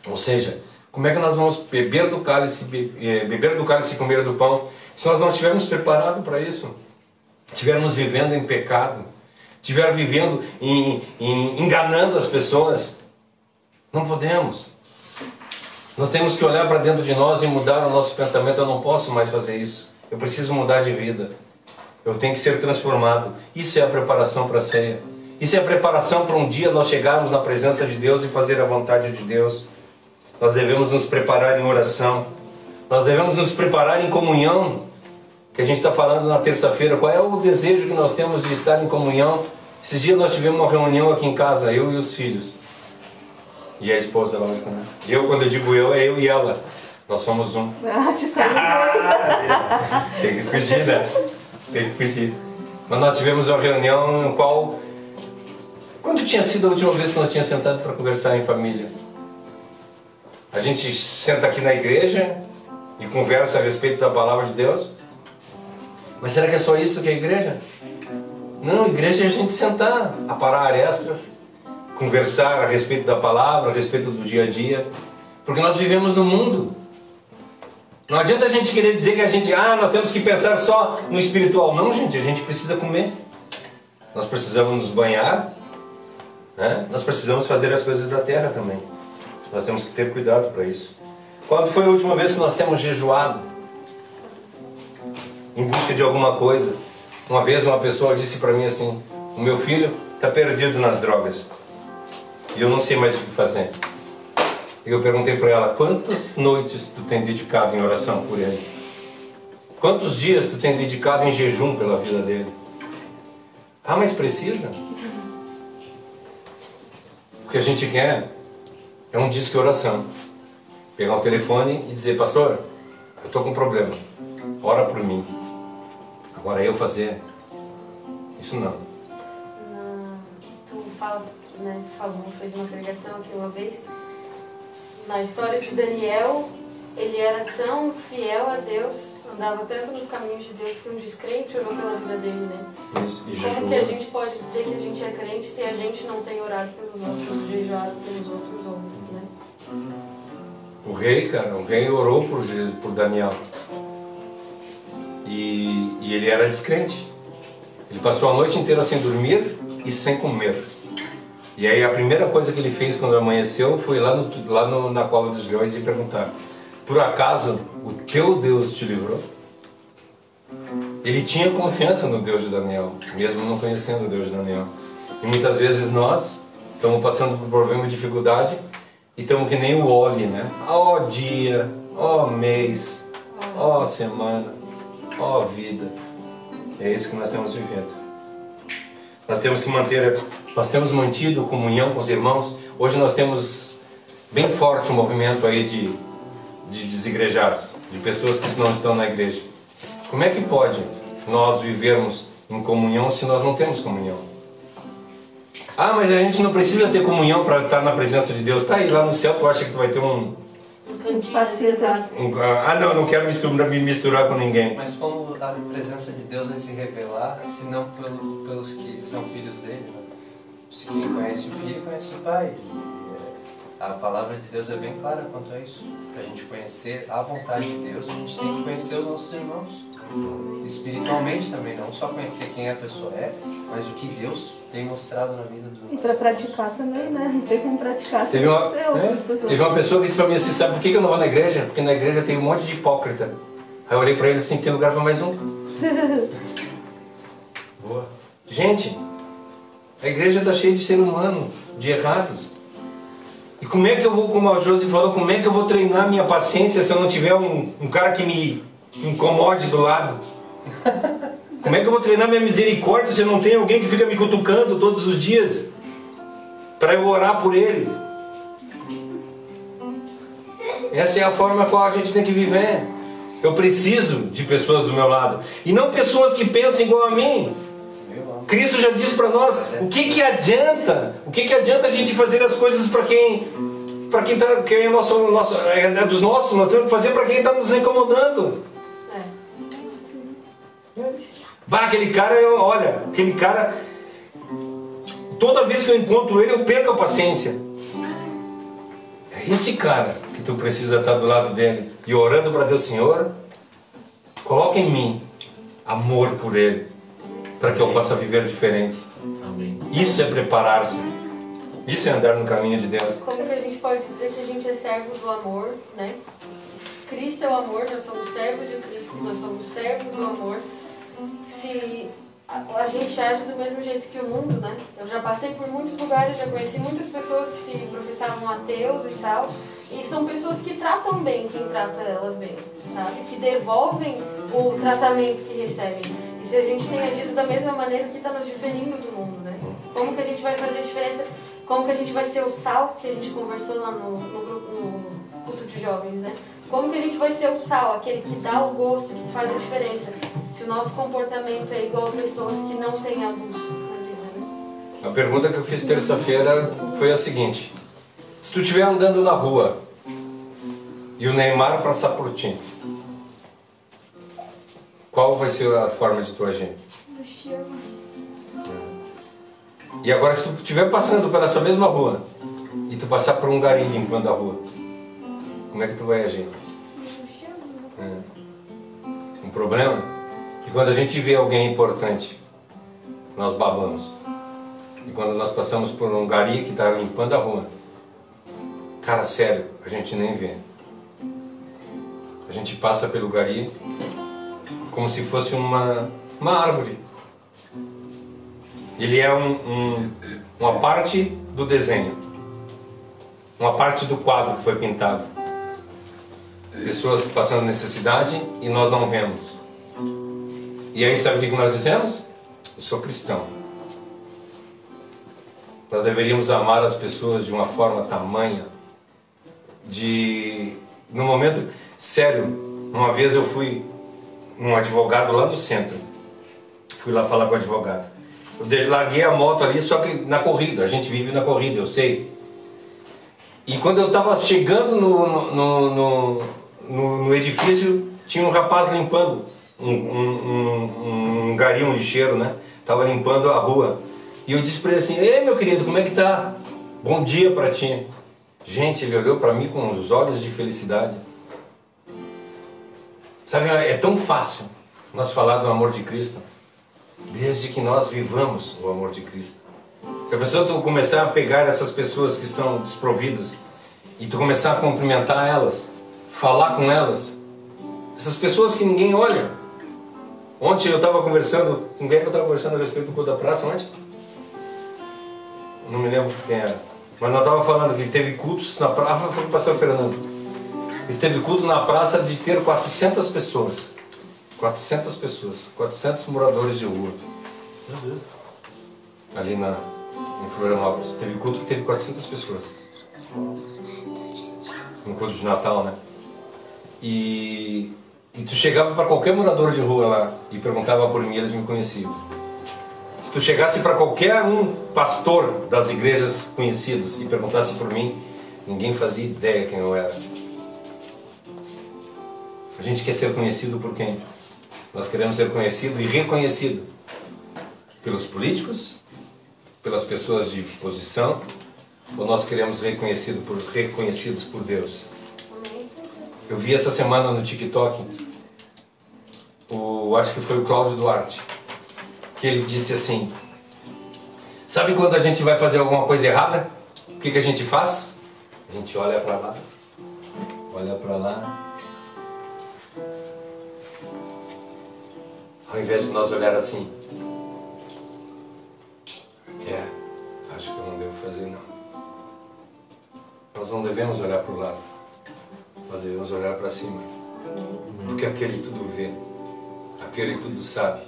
Ou seja, como é que nós vamos beber do cálice e comer do pão se nós não estivermos preparados para isso? Estivermos vivendo em pecado, estiver vivendo enganando as pessoas. Não podemos. Nós temos que olhar para dentro de nós e mudar o nosso pensamento. Eu não posso mais fazer isso. Eu preciso mudar de vida. Eu tenho que ser transformado. Isso é a preparação para a ceia. Isso é a preparação para um dia nós chegarmos na presença de Deus e fazer a vontade de Deus. Nós devemos nos preparar em oração. Nós devemos nos preparar em comunhão. Que a gente está falando na terça-feira. Qual é o desejo que nós temos de estar em comunhão? Esses dias nós tivemos uma reunião aqui em casa, eu e os filhos. E a esposa, lógico, né? Eu, quando eu digo eu, é eu e ela. Nós somos um. Tem que fugir, né? Tem que fugir. Mas nós tivemos uma reunião no qual... Quando tinha sido a última vez que nós tínhamos sentado para conversar em família? A gente senta aqui na igreja e conversa a respeito da palavra de Deus. Mas será que é só isso que é igreja? Não, igreja é a gente sentar, aparar arestas, conversar a respeito da palavra, a respeito do dia a dia. Porque nós vivemos no mundo. Não adianta a gente querer dizer que a gente, nós temos que pensar só no espiritual. Não, gente, a gente precisa comer. Nós precisamos nos banhar, né? Nós precisamos fazer as coisas da terra também. Nós temos que ter cuidado para isso. Quando foi a última vez que nós temos jejuado em busca de alguma coisa? Uma vez uma pessoa disse para mim assim: o meu filho está perdido nas drogas e eu não sei mais o que fazer. E eu perguntei para ela: quantas noites tu tem dedicado em oração por ele? Quantos dias tu tem dedicado em jejum pela vida dele? Mas precisa? O que a gente quer é um disco de oração. Pegar um telefone e dizer: pastor, eu estou com um problema, ora por mim. Agora eu fazer? Isso não.
Tu fez uma pregação aqui uma vez. Na história de Daniel, ele era tão fiel a Deus, andava tanto nos caminhos de Deus, que um descrente orou pela vida dele, né?
Isso, e
como que a gente pode dizer que a gente é crente se a gente não tem orado pelos outros, jejuado pelos outros homens, né?
O rei orou por Daniel. E ele era descrente. Ele passou a noite inteira sem dormir e sem comer. E aí a primeira coisa que ele fez quando amanheceu foi lá na cova dos leões e perguntar: por acaso o teu Deus te livrou? Ele tinha confiança no Deus de Daniel, mesmo não conhecendo o Deus de Daniel. E muitas vezes nós estamos passando por problema e dificuldade e estamos que nem o Oli, né? Ó dia, ó mês, ó semana, ó vida. É isso que nós temos vivendo. Nós temos mantido comunhão com os irmãos. Hoje nós temos bem forte um movimento aí de desigrejados, de pessoas que não estão na igreja. Como é que pode nós vivermos em comunhão se nós não temos comunhão? Mas a gente não precisa ter comunhão para estar na presença de Deus. Tá aí lá no céu, tu acha que tu vai ter um
espacinho,
não quero me misturar com ninguém.
Mas como a presença de Deus vai se revelar, se não pelos que são filhos dele, né? Se quem conhece o filho, conhece o pai. A palavra de Deus é bem clara quanto a isso. Para a gente conhecer a vontade de Deus, a gente tem que conhecer os nossos irmãos. Espiritualmente também, não só conhecer quem a pessoa é, mas o que Deus tem mostrado na vida do nosso.
E para praticar também, né? Não tem como praticar.
Teve uma pessoa que disse para mim assim: sabe por que eu não vou na igreja? Porque na igreja tem um monte de hipócrita. Aí eu olhei para ele assim: tem lugar para mais um? Boa. Gente, a igreja está cheia de ser humano, de errados. E como é que eu vou, como a Josi falou, como é que eu vou treinar minha paciência se eu não tiver um cara que me incomode do lado? Como é que eu vou treinar minha misericórdia se eu não tenho alguém que fica me cutucando todos os dias para eu orar por ele? Essa é a forma qual a gente tem que viver. Eu preciso de pessoas do meu lado e não pessoas que pensam igual a mim. Cristo já disse para nós: o que adianta? O que adianta a gente fazer as coisas para quem é dos nossos? Nós temos que fazer para quem está nos incomodando. Aquele cara, toda vez que eu encontro ele, eu perco a paciência. É esse cara que tu precisa estar do lado dele e orando para Deus: Senhor, coloca em mim amor por ele, para que eu possa viver diferente.
Amém.
Isso é preparar-se. Isso é andar no caminho de Deus.
Como que a gente pode dizer que a gente é servo do amor, né? Cristo é o amor, nós somos servos de Cristo, nós somos servos do amor. Se a gente age do mesmo jeito que o mundo, né? Eu já passei por muitos lugares, já conheci muitas pessoas que se professavam ateus e tal, e são pessoas que tratam bem quem trata elas bem, sabe? Que devolvem o tratamento que recebem. E se a gente tem agido da mesma maneira, que está nos diferindo do mundo, né? Como que a gente vai fazer a diferença? Como que a gente vai ser o sal, que a gente conversou lá no culto de jovens, né? Como que a gente vai ser o sal, aquele que dá o gosto, que faz a diferença, se o nosso comportamento é igual a pessoas que não têm a luz na vida, né?
A pergunta que eu fiz terça-feira foi a seguinte: se tu estiver andando na rua e o Neymar passar por ti, qual vai ser a forma de tu agir? E agora, se tu estiver passando por essa mesma rua e tu passar por um gari limpando a rua, como é que tu vai agir? Um problema é que quando a gente vê alguém importante, nós babamos. E quando nós passamos por um gari que está limpando a rua, cara, sério, a gente nem vê. A gente passa pelo gari como se fosse uma árvore. Ele é uma parte do desenho, uma parte do quadro que foi pintado. Pessoas passando necessidade e nós não vemos. E aí sabe o que nós dizemos? Eu sou cristão. Nós deveríamos amar as pessoas de uma forma tamanha, no momento, sério, uma vez eu fui um advogado lá no centro, fui lá falar com o advogado, eu larguei a moto ali, só que na corrida, a gente vive na corrida, eu sei, e quando eu estava chegando no edifício, tinha um rapaz limpando um gari, um lixeiro, né, estava limpando a rua, e eu disse para ele assim: ei, meu querido, como é que tá? Bom dia para ti. Gente, ele olhou para mim com os olhos de felicidade. Sabe, é tão fácil nós falar do amor de Cristo, desde que nós vivamos o amor de Cristo. Se a pessoa tu começar a pegar essas pessoas que são desprovidas e tu começar a cumprimentar elas, falar com elas, essas pessoas que ninguém olha. Ontem eu estava conversando, com quem é que eu estava conversando a respeito do culto da praça ontem? Não me lembro quem era. Mas nós estávamos falando que teve cultos na praça, foi o pastor Fernando. Esteve culto na praça de ter 400 pessoas. 400 pessoas. 400 moradores de rua.
Meu Deus.
Ali em Florianópolis. Teve culto que teve 400 pessoas. Um culto de Natal, né? E tu chegava para qualquer morador de rua lá e perguntava por mim, eles me conheciam. Se tu chegasse para qualquer um pastor das igrejas conhecidas e perguntasse por mim, ninguém fazia ideia quem eu era. A gente quer ser conhecido por quem? Nós queremos ser conhecido e reconhecido pelos políticos, pelas pessoas de posição, ou nós queremos ser reconhecidos por Deus? Eu vi essa semana no TikTok, acho que foi o Cláudio Duarte, que ele disse assim: sabe quando a gente vai fazer alguma coisa errada? O que a gente faz? A gente olha para lá, olha para lá. Ao invés de nós olhar assim, acho que eu não devo fazer não. Nós não devemos olhar para o lado, nós devemos olhar para cima, porque aquele tudo vê, aquele tudo sabe.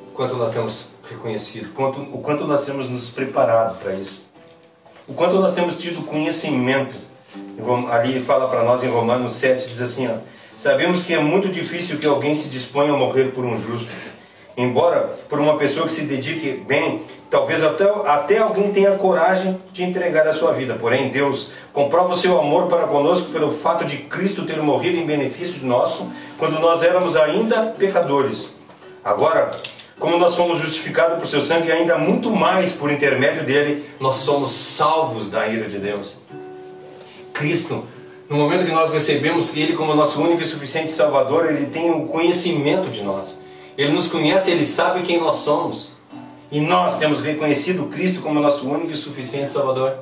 O quanto nós temos reconhecido, o quanto nós temos nos preparado para isso, o quanto nós temos tido conhecimento. Ali fala para nós em Romanos 7, diz assim, sabemos que é muito difícil que alguém se disponha a morrer por um justo. Embora por uma pessoa que se dedique bem, talvez até alguém tenha coragem de entregar a sua vida. Porém, Deus comprova o seu amor para conosco pelo fato de Cristo ter morrido em benefício de nosso, quando nós éramos ainda pecadores. Agora, como nós fomos justificados por seu sangue, e ainda muito mais por intermédio dele, nós somos salvos da ira de Deus. Cristo, no momento que nós recebemos Ele como nosso único e suficiente Salvador, Ele tem o conhecimento de nós. Ele nos conhece, Ele sabe quem nós somos. E nós temos reconhecido Cristo como nosso único e suficiente Salvador.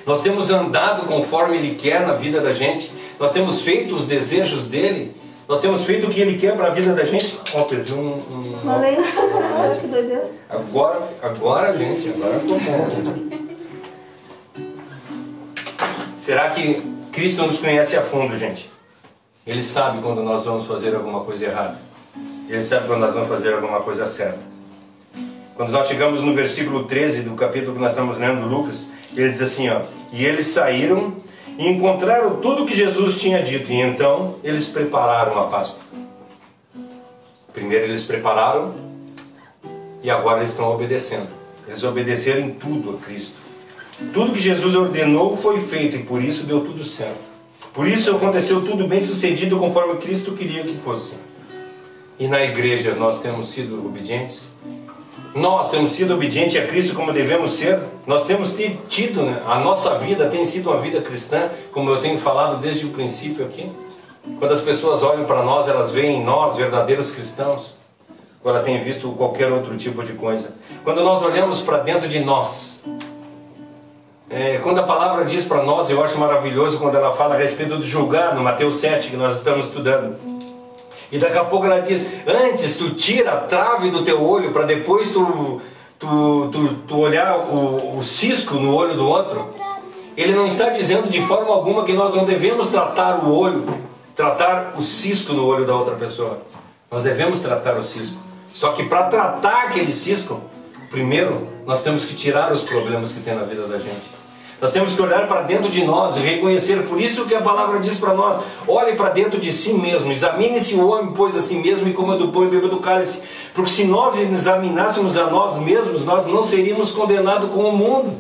Nós temos andado conforme Ele quer na vida da gente. Nós temos feito os desejos dEle. Nós temos feito o que Ele quer para a vida da gente. Ó, perdi
Falei, que doideira.
Agora, gente, agora ficou bom. Será que Cristo nos conhece a fundo, gente? Ele sabe quando nós vamos fazer alguma coisa errada. Ele sabe quando nós vamos fazer alguma coisa certa. Quando nós chegamos no versículo 13 do capítulo que nós estamos lendo, Lucas, ele diz assim, ó: e eles saíram e encontraram tudo o que Jesus tinha dito, e então eles prepararam a Páscoa. Primeiro eles prepararam, e agora eles estão obedecendo. Eles obedeceram em tudo a Cristo. Tudo que Jesus ordenou foi feito, e por isso deu tudo certo. Por isso aconteceu tudo bem sucedido, conforme Cristo queria que fosse. E na igreja nós temos sido obedientes? Nós temos sido obedientes a Cristo como devemos ser? Nós temos tido, né? A nossa vida tem sido uma vida cristã, como eu tenho falado desde o princípio aqui. Quando as pessoas olham para nós, elas veem em nós verdadeiros cristãos. Ou ela tem visto qualquer outro tipo de coisa. Quando nós olhamos para dentro de nós, quando a palavra diz para nós, eu acho maravilhoso quando ela fala a respeito do julgar, no Mateus 7, que nós estamos estudando. E daqui a pouco ela diz, antes tu tira a trave do teu olho, para depois tu olhar o cisco no olho do outro. Ele não está dizendo de forma alguma que nós não devemos tratar o olho, tratar o cisco no olho da outra pessoa. Nós devemos tratar o cisco. Só que para tratar aquele cisco, primeiro nós temos que tirar os problemas que tem na vida da gente. Nós temos que olhar para dentro de nós e reconhecer. Por isso que a palavra diz para nós, olhe para dentro de si mesmo, examine-se o homem, pois a si mesmo, e coma do pão e beba do cálice. Porque se nós examinássemos a nós mesmos, nós não seríamos condenados com o mundo.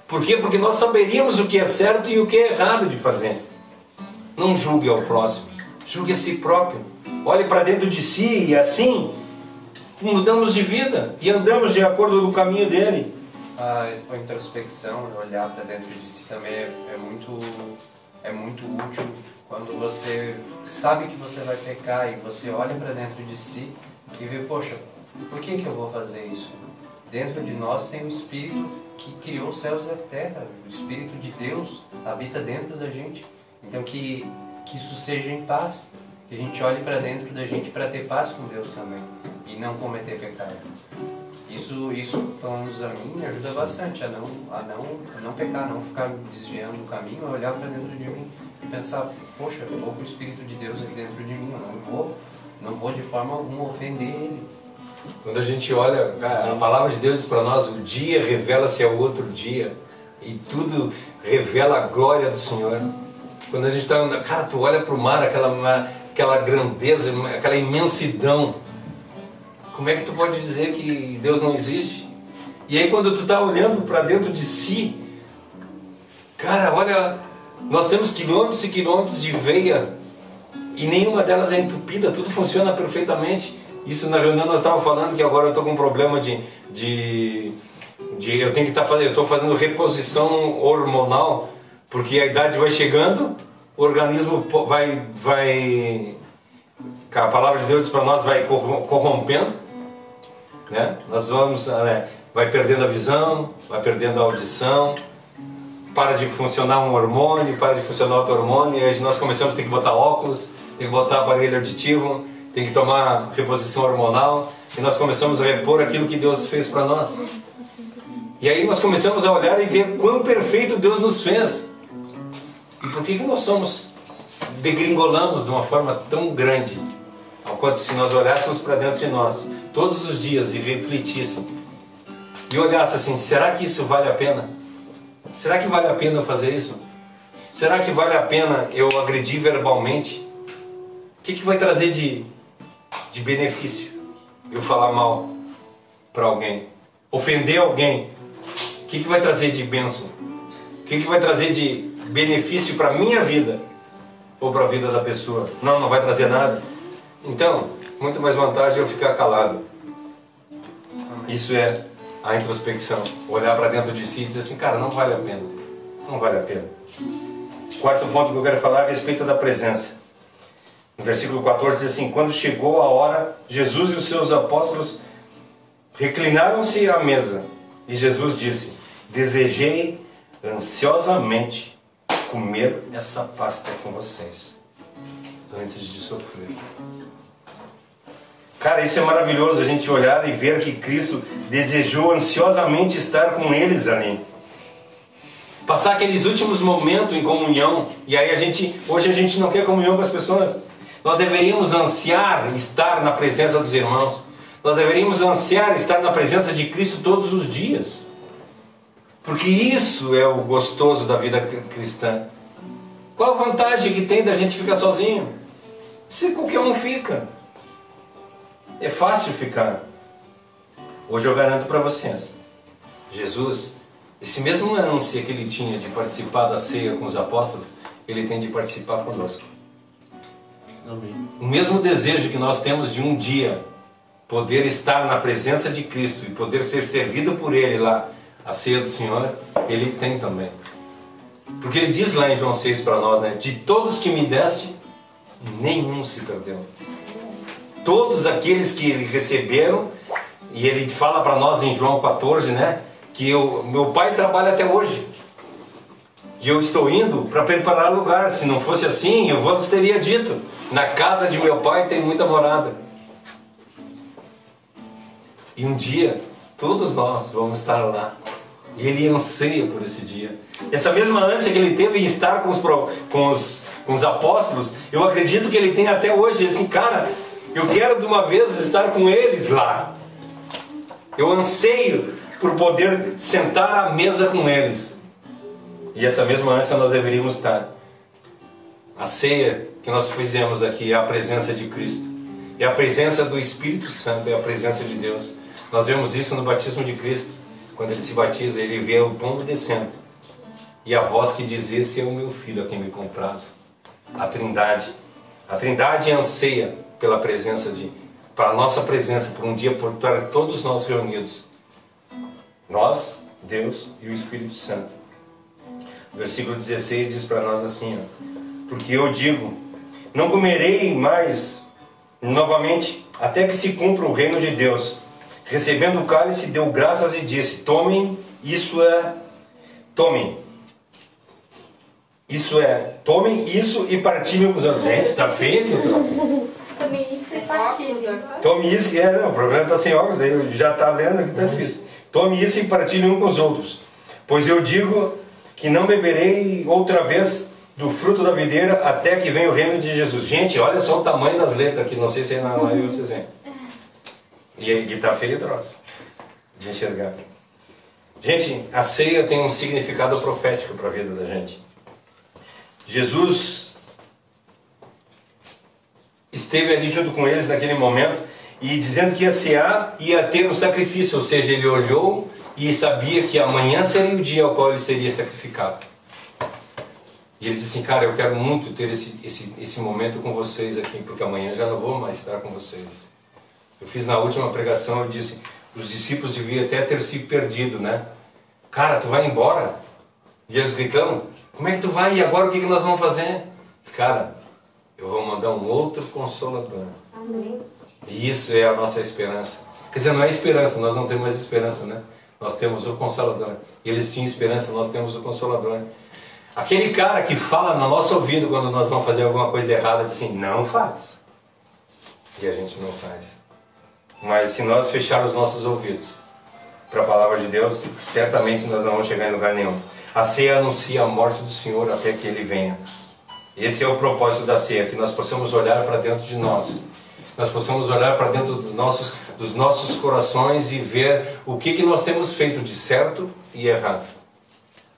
Por quê? Porque nós saberíamos o que é certo e o que é errado de fazer. Não julgue ao próximo, julgue a si próprio. Olhe para dentro de si e assim mudamos de vida e andamos de acordo com o caminho dele.
A introspecção, olhar para dentro de si também é muito útil quando você sabe que você vai pecar e você olha para dentro de si e vê, poxa, por que eu vou fazer isso? Dentro de nós tem um Espírito que criou os céus e a terra, o Espírito de Deus habita dentro da gente. Então que isso seja em paz, que a gente olhe para dentro da gente para ter paz com Deus também e não cometer pecado. Isso, pelo menos a mim, me ajuda bastante a não pecar, não ficar desviando do caminho, a olhar para dentro de mim e pensar, poxa, eu vou com o Espírito de Deus aqui dentro de mim, eu não vou de forma alguma ofender Ele.
Quando a gente olha, a palavra de Deus diz para nós, o dia revela-se ao outro dia, e tudo revela a glória do Senhor. Quando a gente está andando, cara, tu olha para o mar, aquela grandeza, aquela imensidão. Como é que tu pode dizer que Deus não existe? E aí quando tu está olhando para dentro de si, cara, olha, nós temos quilômetros e quilômetros de veia e nenhuma delas é entupida, tudo funciona perfeitamente. Isso na reunião nós estávamos falando que agora eu estou com um problema eu tenho que eu estou fazendo reposição hormonal, porque a idade vai chegando, o organismo a palavra de Deus diz para nós, vai corrompendo. Né? Nós vai perdendo a visão, vai perdendo a audição, para de funcionar um hormônio, para de funcionar outro hormônio, e aí nós começamos a ter que botar óculos, tem que botar aparelho auditivo, tem que tomar reposição hormonal, e nós começamos a repor aquilo que Deus fez para nós. E aí nós começamos a olhar e ver quão perfeito Deus nos fez. E por que nós degringolamos de uma forma tão grande, ao quanto se nós olhássemos para dentro de nós todos os dias e refletíssemos e olhasse assim, será que isso vale a pena? Será que vale a pena eu fazer isso? Será que vale a pena eu agredir verbalmente? O que vai trazer de benefício eu falar mal para alguém? Ofender alguém? O que vai trazer de bênção? O que vai trazer de benefício para a minha vida? Ou para a vida da pessoa? Não vai trazer nada. Então, muito mais vantagem eu ficar calado. Isso é a introspecção. Olhar para dentro de si e dizer assim, cara, não vale a pena. Não vale a pena. Quarto ponto que eu quero falar é a respeito da presença. No versículo 14 diz assim, quando chegou a hora, Jesus e os seus apóstolos reclinaram-se à mesa. E Jesus disse, desejei ansiosamente comer essa Páscoa com vocês, antes de sofrer. Cara, isso é maravilhoso, a gente olhar e ver que Cristo desejou ansiosamente estar com eles ali. Passar aqueles últimos momentos em comunhão. E aí hoje a gente não quer comunhão com as pessoas. Nós deveríamos ansiar estar na presença dos irmãos. Nós deveríamos ansiar estar na presença de Cristo todos os dias. Porque isso é o gostoso da vida cristã. Qual a vantagem que tem da gente ficar sozinho? Se qualquer um fica. É fácil ficar. Hoje eu garanto para vocês. Jesus, esse mesmo ânsia que ele tinha de participar da ceia com os apóstolos, ele tem de participar conosco.
Amém.
O mesmo desejo que nós temos de um dia poder estar na presença de Cristo e poder ser servido por Ele lá, a ceia do Senhor, Ele tem também. Porque Ele diz lá em João 6 para nós, né? De todos que me deste, nenhum se perdeu. Todos aqueles que Ele receberam, e Ele fala para nós em João 14, né? Que meu Pai trabalha até hoje. E eu estou indo para preparar lugar. Se não fosse assim, eu vos teria dito, na casa de meu Pai tem muita morada. E um dia, todos nós vamos estar lá. E Ele anseia por esse dia. Essa mesma ânsia que Ele teve em estar com os apóstolos, eu acredito que Ele tem até hoje. Ele assim, cara, eu quero de uma vez estar com eles lá. Eu anseio por poder sentar à mesa com eles. E essa mesma ânsia nós deveríamos estar. A ceia que nós fizemos aqui é a presença de Cristo. É a presença do Espírito Santo, é a presença de Deus. Nós vemos isso no batismo de Cristo. Quando Ele se batiza, Ele vê o pombo descendo. E a voz que diz, esse é o meu filho a quem me comprazo. A Trindade. A Trindade anseia pela presença para a nossa presença, por um dia por estar todos nós reunidos. Nós, Deus e o Espírito Santo. O versículo 16 diz para nós assim, ó, porque eu digo, não comerei mais novamente, até que se cumpra o reino de Deus. Recebendo o cálice, deu graças e disse, tomem, tomem isso e partilhem com os outros. Gente, está feio?
Tomem isso e partilhem.
Tome isso, o problema está sem óculos, aí já está lendo aqui, está difícil. Tome isso e partilhem um com os outros. Pois eu digo que não beberei outra vez do fruto da videira até que venha o reino de Jesus. Gente, olha só o tamanho das letras aqui, não sei se aí na live vocês veem. E está feio o troço de enxergar. Gente, a ceia tem um significado profético para a vida da gente. Jesus esteve ali junto com eles naquele momento e dizendo que ia cear, ia ter um sacrifício, ou seja, ele olhou e sabia que amanhã seria o dia ao qual ele seria sacrificado. E ele disse assim, cara, eu quero muito ter esse momento com vocês aqui, porque amanhã já não vou mais estar com vocês. Eu fiz na última pregação, eu disse, os discípulos deviam até ter se perdido, né? Cara, tu vai embora? E eles reclamam, como é que tu vai? E agora o que nós vamos fazer? Cara, eu vou mandar um outro Consolador.
Amém.
E isso é a nossa esperança. Quer dizer, não é esperança, nós não temos mais esperança, né? Nós temos o Consolador. Eles tinham esperança, nós temos o Consolador. Aquele cara que fala no nosso ouvido quando nós vamos fazer alguma coisa errada, diz assim, não faz. E a gente não faz. Mas se nós fecharmos os nossos ouvidos para a palavra de Deus, certamente nós não vamos chegar em lugar nenhum. A ceia anuncia a morte do Senhor até que Ele venha. Esse é o propósito da ceia, que nós possamos olhar para dentro de nós. Nós possamos olhar para dentro dos nossos corações e ver o que nós temos feito de certo e errado.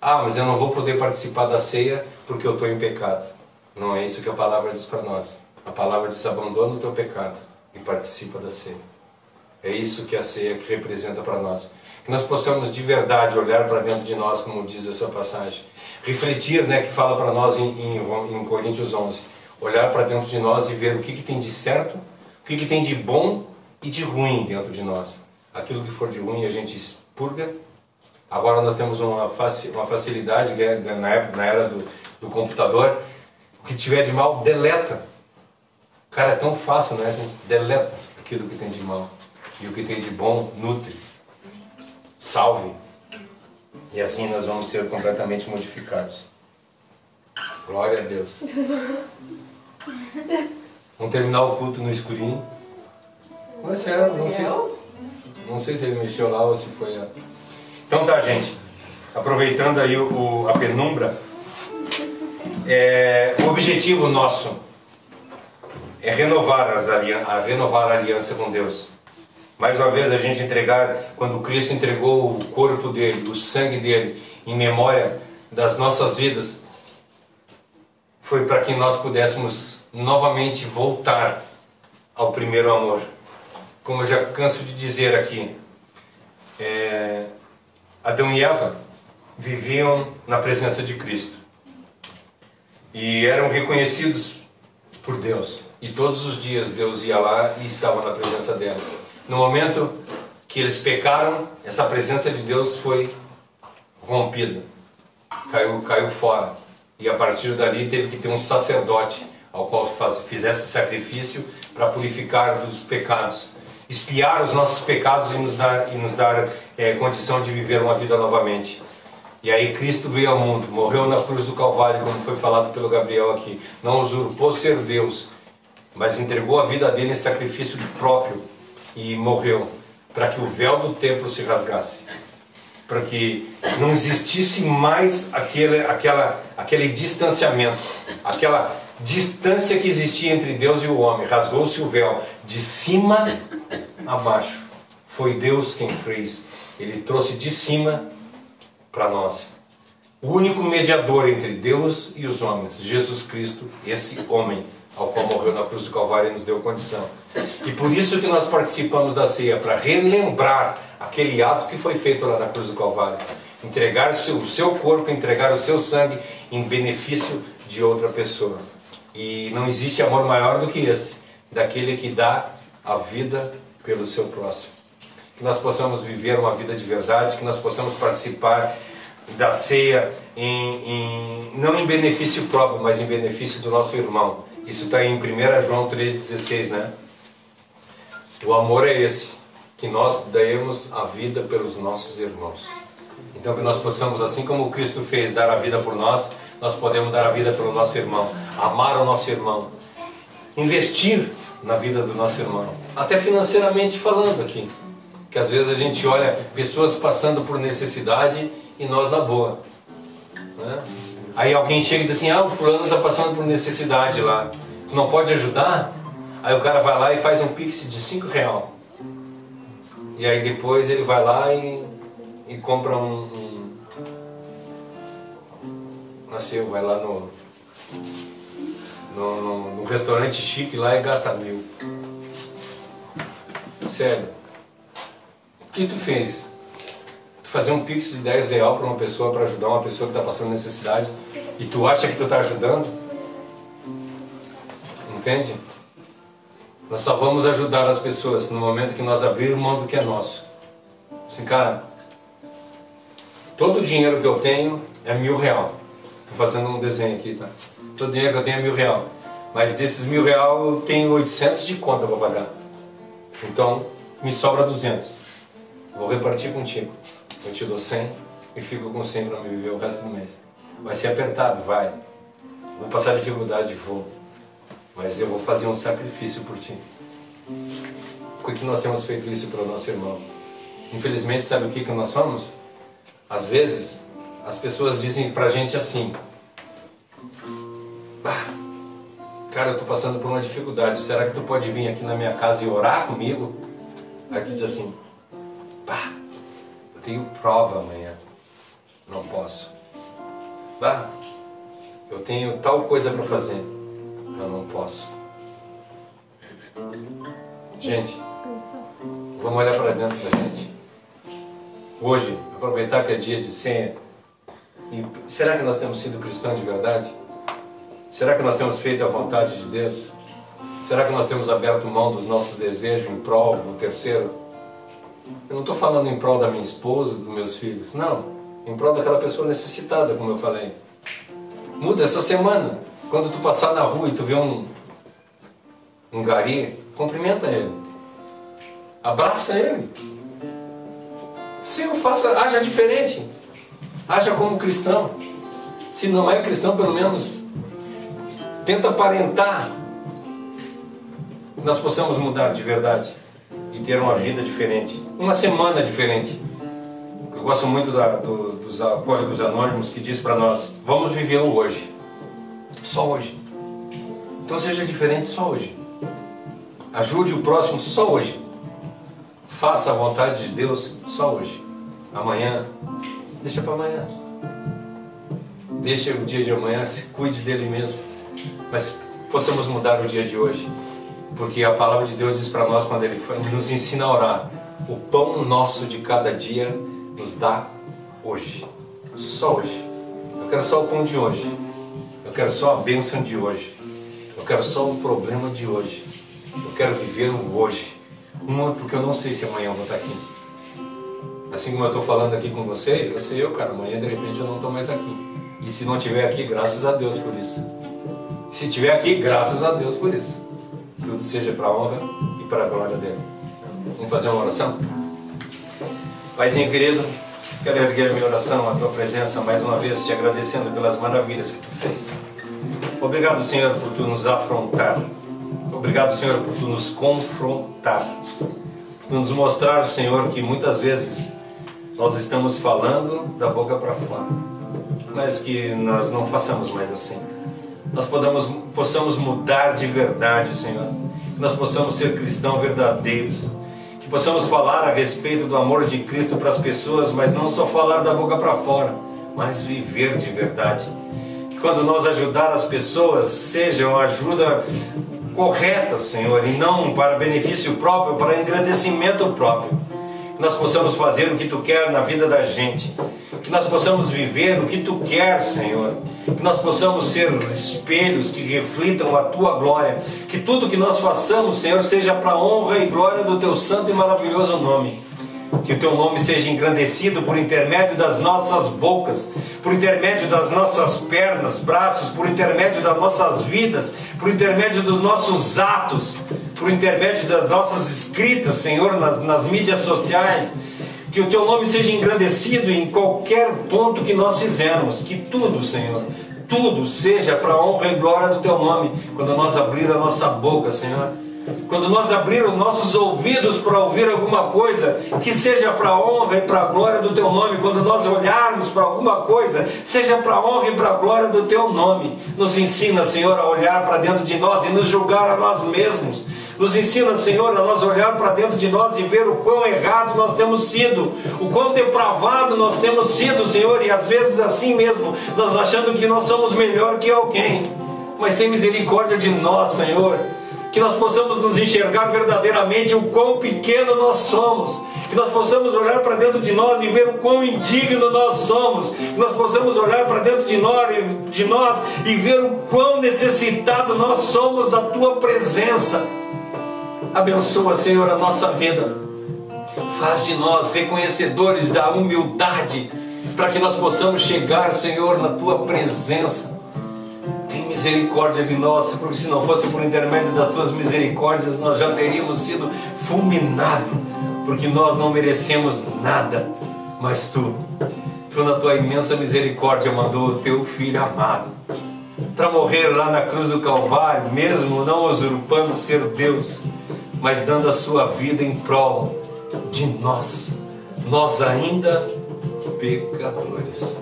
Ah, mas eu não vou poder participar da ceia porque eu estou em pecado. Não é isso que a palavra diz para nós. A palavra diz, abandona o teu pecado e participa da ceia. É isso que a ceia que representa para nós. Que nós possamos de verdade olhar para dentro de nós, como diz essa passagem. Refletir, né, que fala para nós em Coríntios 11. Olhar para dentro de nós e ver o que tem de certo, o que tem de bom e de ruim dentro de nós. aquilo que for de ruim a gente expurga. Agora nós temos uma facilidade, na era do computador, o que tiver de mal, deleta. Cara, é tão fácil, né? A gente deleta aquilo que tem de mal. E o que tem de bom, nutre. Salve. E assim nós vamos ser completamente modificados. Glória a Deus. Vamos terminar o culto no escurinho. Mas sério, não sei se ele mexeu lá ou se foi a... Então tá, gente. Aproveitando aí a penumbra, o objetivo nosso é renovar a aliança com Deus. Mais uma vez a gente entregar, quando Cristo entregou o corpo dele, o sangue dele, em memória das nossas vidas, foi para que nós pudéssemos novamente voltar ao primeiro amor. Como eu já canso de dizer aqui, Adão e Eva viviam na presença de Cristo e eram reconhecidos por Deus, e todos os dias Deus ia lá e estava na presença dela. No momento que eles pecaram, essa presença de Deus foi rompida, caiu fora, e a partir dali teve que ter um sacerdote ao qual fizesse sacrifício para purificar dos pecados, expiar os nossos pecados e nos dar condição de viver uma vida novamente. E aí Cristo veio ao mundo, morreu na cruz do Calvário, como foi falado pelo Gabriel aqui. Não usurpou ser Deus, mas entregou a vida dele em sacrifício próprio e morreu para que o véu do templo se rasgasse, para que não existisse mais aquele distanciamento, aquela distância que existia entre Deus e o homem. Rasgou-se o véu de cima a baixo. Foi Deus quem fez. Ele trouxe de cima para nós. O único mediador entre Deus e os homens, Jesus Cristo, esse homem ao qual morreu na cruz do Calvário e nos deu condição. E por isso que nós participamos da ceia, para relembrar aquele ato que foi feito lá na cruz do Calvário. Entregar o seu corpo, entregar o seu sangue em benefício de outra pessoa. E não existe amor maior do que esse, daquele que dá a vida pelo seu próximo. Que nós possamos viver uma vida de verdade, que nós possamos participar da ceia não em benefício próprio, mas em benefício do nosso irmão. Isso está em 1 João 3,16, né? O amor é esse, que nós demos a vida pelos nossos irmãos. Então que nós possamos, assim como Cristo fez, dar a vida por nós, nós podemos dar a vida pelo nosso irmão, amar o nosso irmão, investir na vida do nosso irmão, até financeiramente falando aqui, que às vezes a gente olha pessoas passando por necessidade e nós na boa, né? Aí alguém chega e diz assim, o fulano está passando por necessidade lá, tu não pode ajudar? Aí o cara vai lá e faz um pix de R$5, e aí depois ele vai lá e compra vai lá no restaurante chique lá e gasta 1.000. Sério. O que tu fez? Tu fazer um pix de R$10 para uma pessoa, para ajudar uma pessoa que está passando necessidade, e tu acha que tu está ajudando? Entende? Nós só vamos ajudar as pessoas no momento que nós abrirmos mão do que é nosso. Assim, cara, todo o dinheiro que eu tenho é R$1.000. Estou fazendo um desenho aqui, tá? Todo o dinheiro que eu tenho é R$1.000. Mas desses R$1.000 eu tenho 800 de conta para pagar. Então, me sobra 200. Vou repartir contigo. Eu te dou 100 e fico com 100 para me viver o resto do mês. Vai ser apertado? Vai. Vou passar dificuldade? Vou. Mas eu vou fazer um sacrifício por ti. Por que nós temos feito isso para o nosso irmão? Infelizmente, sabe o que nós somos? Às vezes, as pessoas dizem pra gente assim, cara, eu estou passando por uma dificuldade, será que tu pode vir aqui na minha casa e orar comigo? Aí tu diz assim, eu tenho prova amanhã, não posso. Eu tenho tal coisa para fazer, eu não posso. Gente, vamos olhar para dentro da gente. Hoje, aproveitar que é dia de ceia, e será que nós temos sido cristãos de verdade? Será que nós temos feito a vontade de Deus? Será que nós temos aberto mão dos nossos desejos em prol do terceiro? Eu não estou falando em prol da minha esposa, dos meus filhos, não. Em prol daquela pessoa necessitada, como eu falei. Muda essa semana. Quando tu passar na rua e tu vê um gari, cumprimenta ele. Abraça ele. Senhor, haja diferente. Haja como cristão. Se não é cristão, pelo menos tenta aparentar. Nós possamos mudar de verdade e ter uma vida diferente, uma semana diferente. Eu gosto muito dos Alcoólicos Anônimos, que diz para nós: vamos viver o hoje, só hoje. Então seja diferente só hoje. Ajude o próximo só hoje. Faça a vontade de Deus só hoje. Amanhã, deixa para amanhã. Deixa o dia de amanhã, se cuide dele mesmo. Mas possamos mudar o dia de hoje. Porque a palavra de Deus diz para nós, quando Ele nos ensina a orar: o pão nosso de cada dia nos dá hoje. Só hoje. Eu quero só o pão de hoje. Eu quero só a bênção de hoje. Eu quero só o problema de hoje. Eu quero viver o hoje. Porque eu não sei se amanhã eu vou estar aqui. Assim como eu estou falando aqui com vocês, eu sei cara, amanhã de repente eu não estou mais aqui. E se não estiver aqui, graças a Deus por isso. Se estiver aqui, graças a Deus por isso. Tudo seja para a honra e para a glória dele. Vamos fazer uma oração? Paizinho querido, quero erguer a minha oração à tua presença mais uma vez, te agradecendo pelas maravilhas que tu fez. Obrigado, Senhor, por tu nos afrontar. Obrigado, Senhor, por tu nos confrontar. Por nos mostrar, Senhor, que muitas vezes nós estamos falando da boca para fora, mas que nós não façamos mais assim. Nós possamos mudar de verdade, Senhor. Que nós possamos ser cristãos verdadeiros. Que possamos falar a respeito do amor de Cristo para as pessoas, mas não só falar da boca para fora, mas viver de verdade. Que quando nós ajudar as pessoas, seja uma ajuda correta, Senhor, e não para benefício próprio, para engrandecimento próprio. Que nós possamos fazer o que Tu quer na vida da gente. Que nós possamos viver o que Tu quer, Senhor. Que nós possamos ser espelhos que reflitam a Tua glória. Que tudo que nós façamos, Senhor, seja para a honra e glória do Teu santo e maravilhoso nome. Que o Teu nome seja engrandecido por intermédio das nossas bocas, por intermédio das nossas pernas, braços, por intermédio das nossas vidas, por intermédio dos nossos atos, por intermédio das nossas escritas, Senhor, nas mídias sociais. Que o Teu nome seja engrandecido em qualquer ponto que nós fizermos. Que tudo, Senhor, tudo seja para a honra e glória do Teu nome. Quando nós abrir a nossa boca, Senhor, quando nós abrir os nossos ouvidos para ouvir alguma coisa, que seja para a honra e para a glória do Teu nome. Quando nós olharmos para alguma coisa, seja para a honra e para a glória do Teu nome. Nos ensina, Senhor, a olhar para dentro de nós e nos julgar a nós mesmos. Nos ensina, Senhor, a nós olhar para dentro de nós e ver o quão errado nós temos sido, o quão depravado nós temos sido, Senhor, e às vezes assim mesmo, nós achando que nós somos melhor que alguém. Mas tem misericórdia de nós, Senhor. Que nós possamos nos enxergar verdadeiramente o quão pequeno nós somos. Que nós possamos olhar para dentro de nós e ver o quão indigno nós somos. Que nós possamos olhar para dentro de nós e ver o quão necessitado nós somos da Tua presença. Abençoa, Senhor, a nossa vida. Faz de nós reconhecedores da humildade, para que nós possamos chegar, Senhor, na Tua presença. Tem misericórdia de nós, porque se não fosse por intermédio das Tuas misericórdias, nós já teríamos sido fulminados, porque nós não merecemos nada. Mas Tu na Tua imensa misericórdia, mandou o Teu Filho amado para morrer lá na cruz do Calvário, mesmo não usurpando ser Deus, mas dando a sua vida em prol de nós ainda pecadores.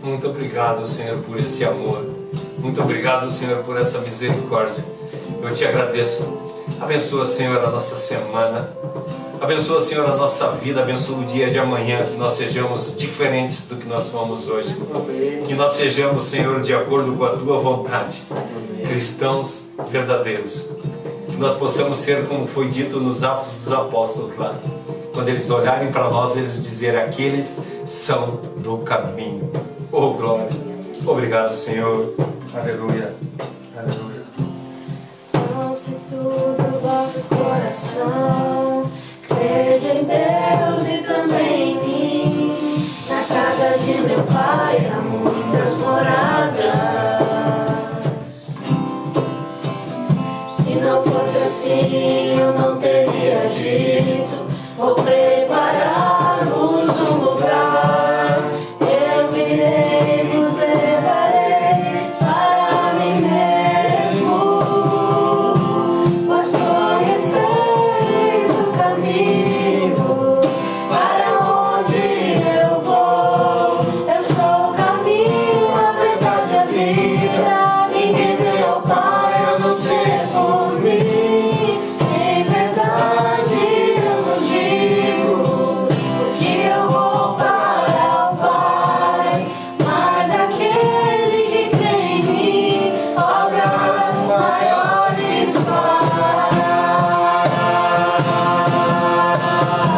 Muito obrigado, Senhor, por esse amor. Muito obrigado, Senhor, por essa misericórdia. Eu Te agradeço. Abençoa, Senhor, a nossa semana. Abençoa, Senhor, a nossa vida. Abençoa o dia de amanhã, que nós sejamos diferentes do que nós fomos hoje. Que nós sejamos, Senhor, de acordo com a Tua vontade, cristãos verdadeiros. Que nós possamos ser como foi dito nos Atos dos Apóstolos lá. Quando eles olharem para nós, eles dizerem: aqueles são do caminho. Oh, glória! Obrigado, Senhor. Aleluia. Aleluia.
Não se turbe o vosso coração, crede em Deus. não fosse assim, eu não teria dito: vou preparar-vos um lugar. Eu virei, vos levarei para mim mesmo, pois conheceis o caminho para onde eu vou. Eu sou o caminho, a verdade e a vida. Ninguém vem ao Pai a não ser por mim. Em verdade eu vos digo, porque eu vou para o Pai. Mas aquele que crê em mim, obras maiores fará.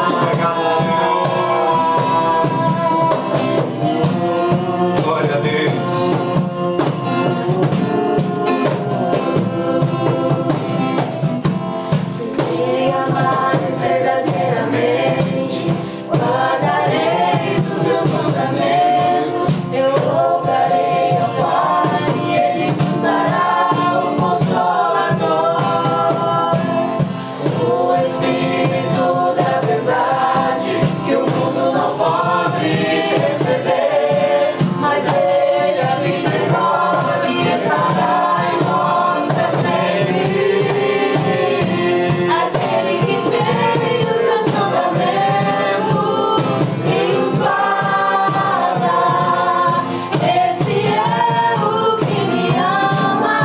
Obrigado, Senhor. Glória a Deus.
Se me amares verdadeiramente, guardareis os meus mandamentos. Eu rogarei ao Pai e Ele vos dará o Consolador, o Espírito da verdade, que o mundo não pode receber, mas Ele habita em nós e estará em nós para sempre. Aquele que tem os meus mandamentos e os guarda, esse é o que me ama.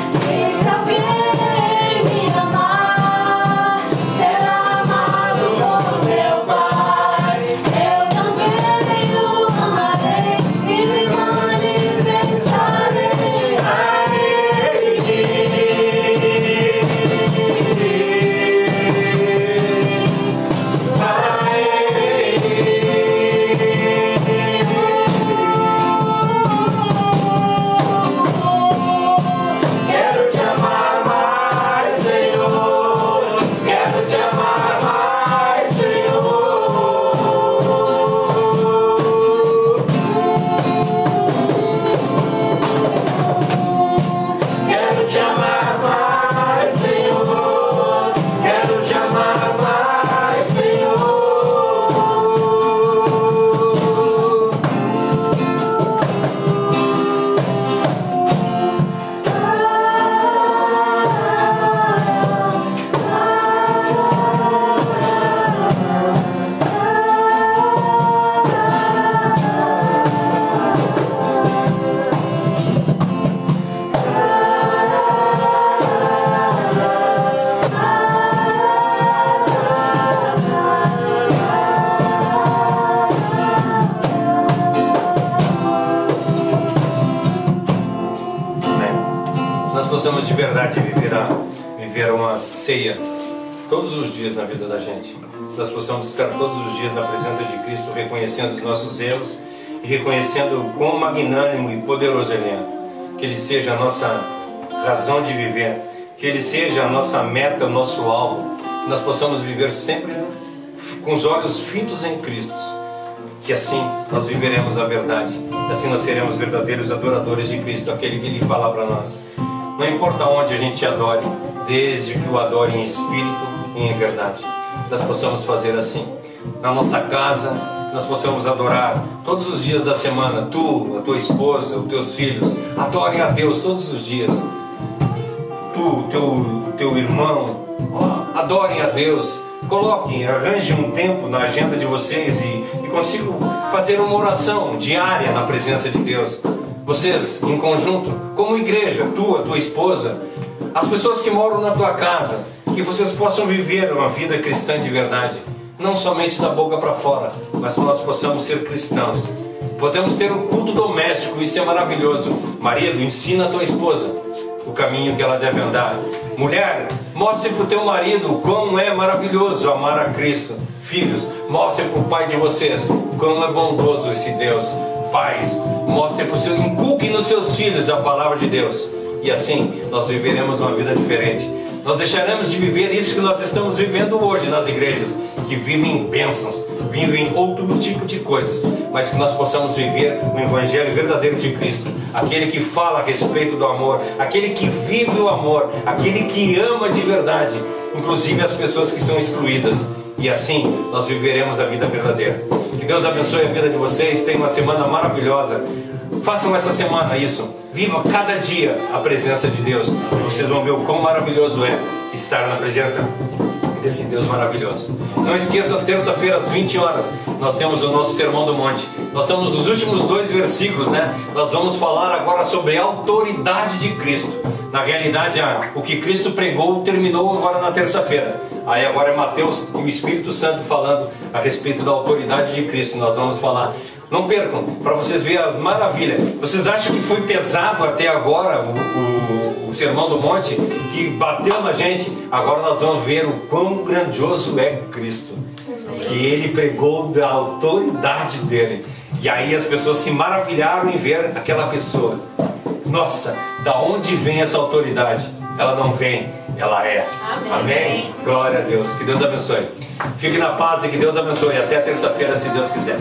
Se alguém me amar, será amado por meu Pai. Eu também o amarei e me manifestarei a Quero te amar mais, Senhor. Quero te amar mais, Senhor. Quero te amar mais, Senhor. Quero te amar mais, Senhor.
Nós possamos de verdade viver uma ceia todos os dias na vida da gente. Nós possamos estar todos os dias na presença de Cristo, reconhecendo os nossos erros e reconhecendo o quão magnânimo e poderoso Ele é. Que Ele seja a nossa razão de viver, que Ele seja a nossa meta, o nosso alvo. Que nós possamos viver sempre com os olhos fitos em Cristo. Que assim nós viveremos a verdade, que assim nós seremos verdadeiros adoradores de Cristo, aquele que Ele fala para nós. Não importa onde a gente adore, desde que o adore em espírito e em verdade. Nós possamos fazer assim. Na nossa casa, nós possamos adorar todos os dias da semana. Tu, a tua esposa, os teus filhos, adorem a Deus todos os dias. Tu, teu irmão, adorem a Deus. Coloquem, arranjem um tempo na agenda de vocês e consigam fazer uma oração diária na presença de Deus. Vocês, em conjunto, como igreja, tu, a tua esposa, as pessoas que moram na tua casa, que vocês possam viver uma vida cristã de verdade. Não somente da boca para fora, mas que nós possamos ser cristãos. Podemos ter um culto doméstico, isso é maravilhoso. Marido, ensina a tua esposa o caminho que ela deve andar. Mulher, mostre para o teu marido como é maravilhoso amar a Cristo. Filhos, mostre para o pai de vocês como é bondoso esse Deus. Pais, mostre para o seu, inculquem nos seus filhos a palavra de Deus. E assim nós viveremos uma vida diferente. Nós deixaremos de viver isso que nós estamos vivendo hoje nas igrejas, que vivem bênçãos, vivem outro tipo de coisas, mas que nós possamos viver o Evangelho verdadeiro de Cristo, aquele que fala a respeito do amor, aquele que vive o amor, aquele que ama de verdade, inclusive as pessoas que são excluídas. E assim nós viveremos a vida verdadeira. Que Deus abençoe a vida de vocês. Tenham uma semana maravilhosa. Façam essa semana isso. Viva cada dia a presença de Deus. Vocês vão ver o quão maravilhoso é estar na presença desse Deus maravilhoso. Não esqueçam, terça-feira às 20 horas, nós temos o nosso Sermão do Monte. Nós estamos nos últimos 2 versículos, né? Nós vamos falar agora sobre a autoridade de Cristo. Na realidade, o que Cristo pregou terminou agora na terça-feira. Aí agora é Mateus e o Espírito Santo falando a respeito da autoridade de Cristo. Nós vamos falar. Não percam, para vocês verem a maravilha. Vocês acham que foi pesado até agora o Sermão do Monte, que bateu na gente? Agora nós vamos ver o quão grandioso é Cristo, que Ele pregou da autoridade dele. E aí as pessoas se maravilharam em ver aquela pessoa. Nossa, da onde vem essa autoridade? Ela não vem, ela é. Amém. Amém? Glória a Deus. Que Deus abençoe. Fique na paz e que Deus abençoe. Até terça-feira, se Deus quiser.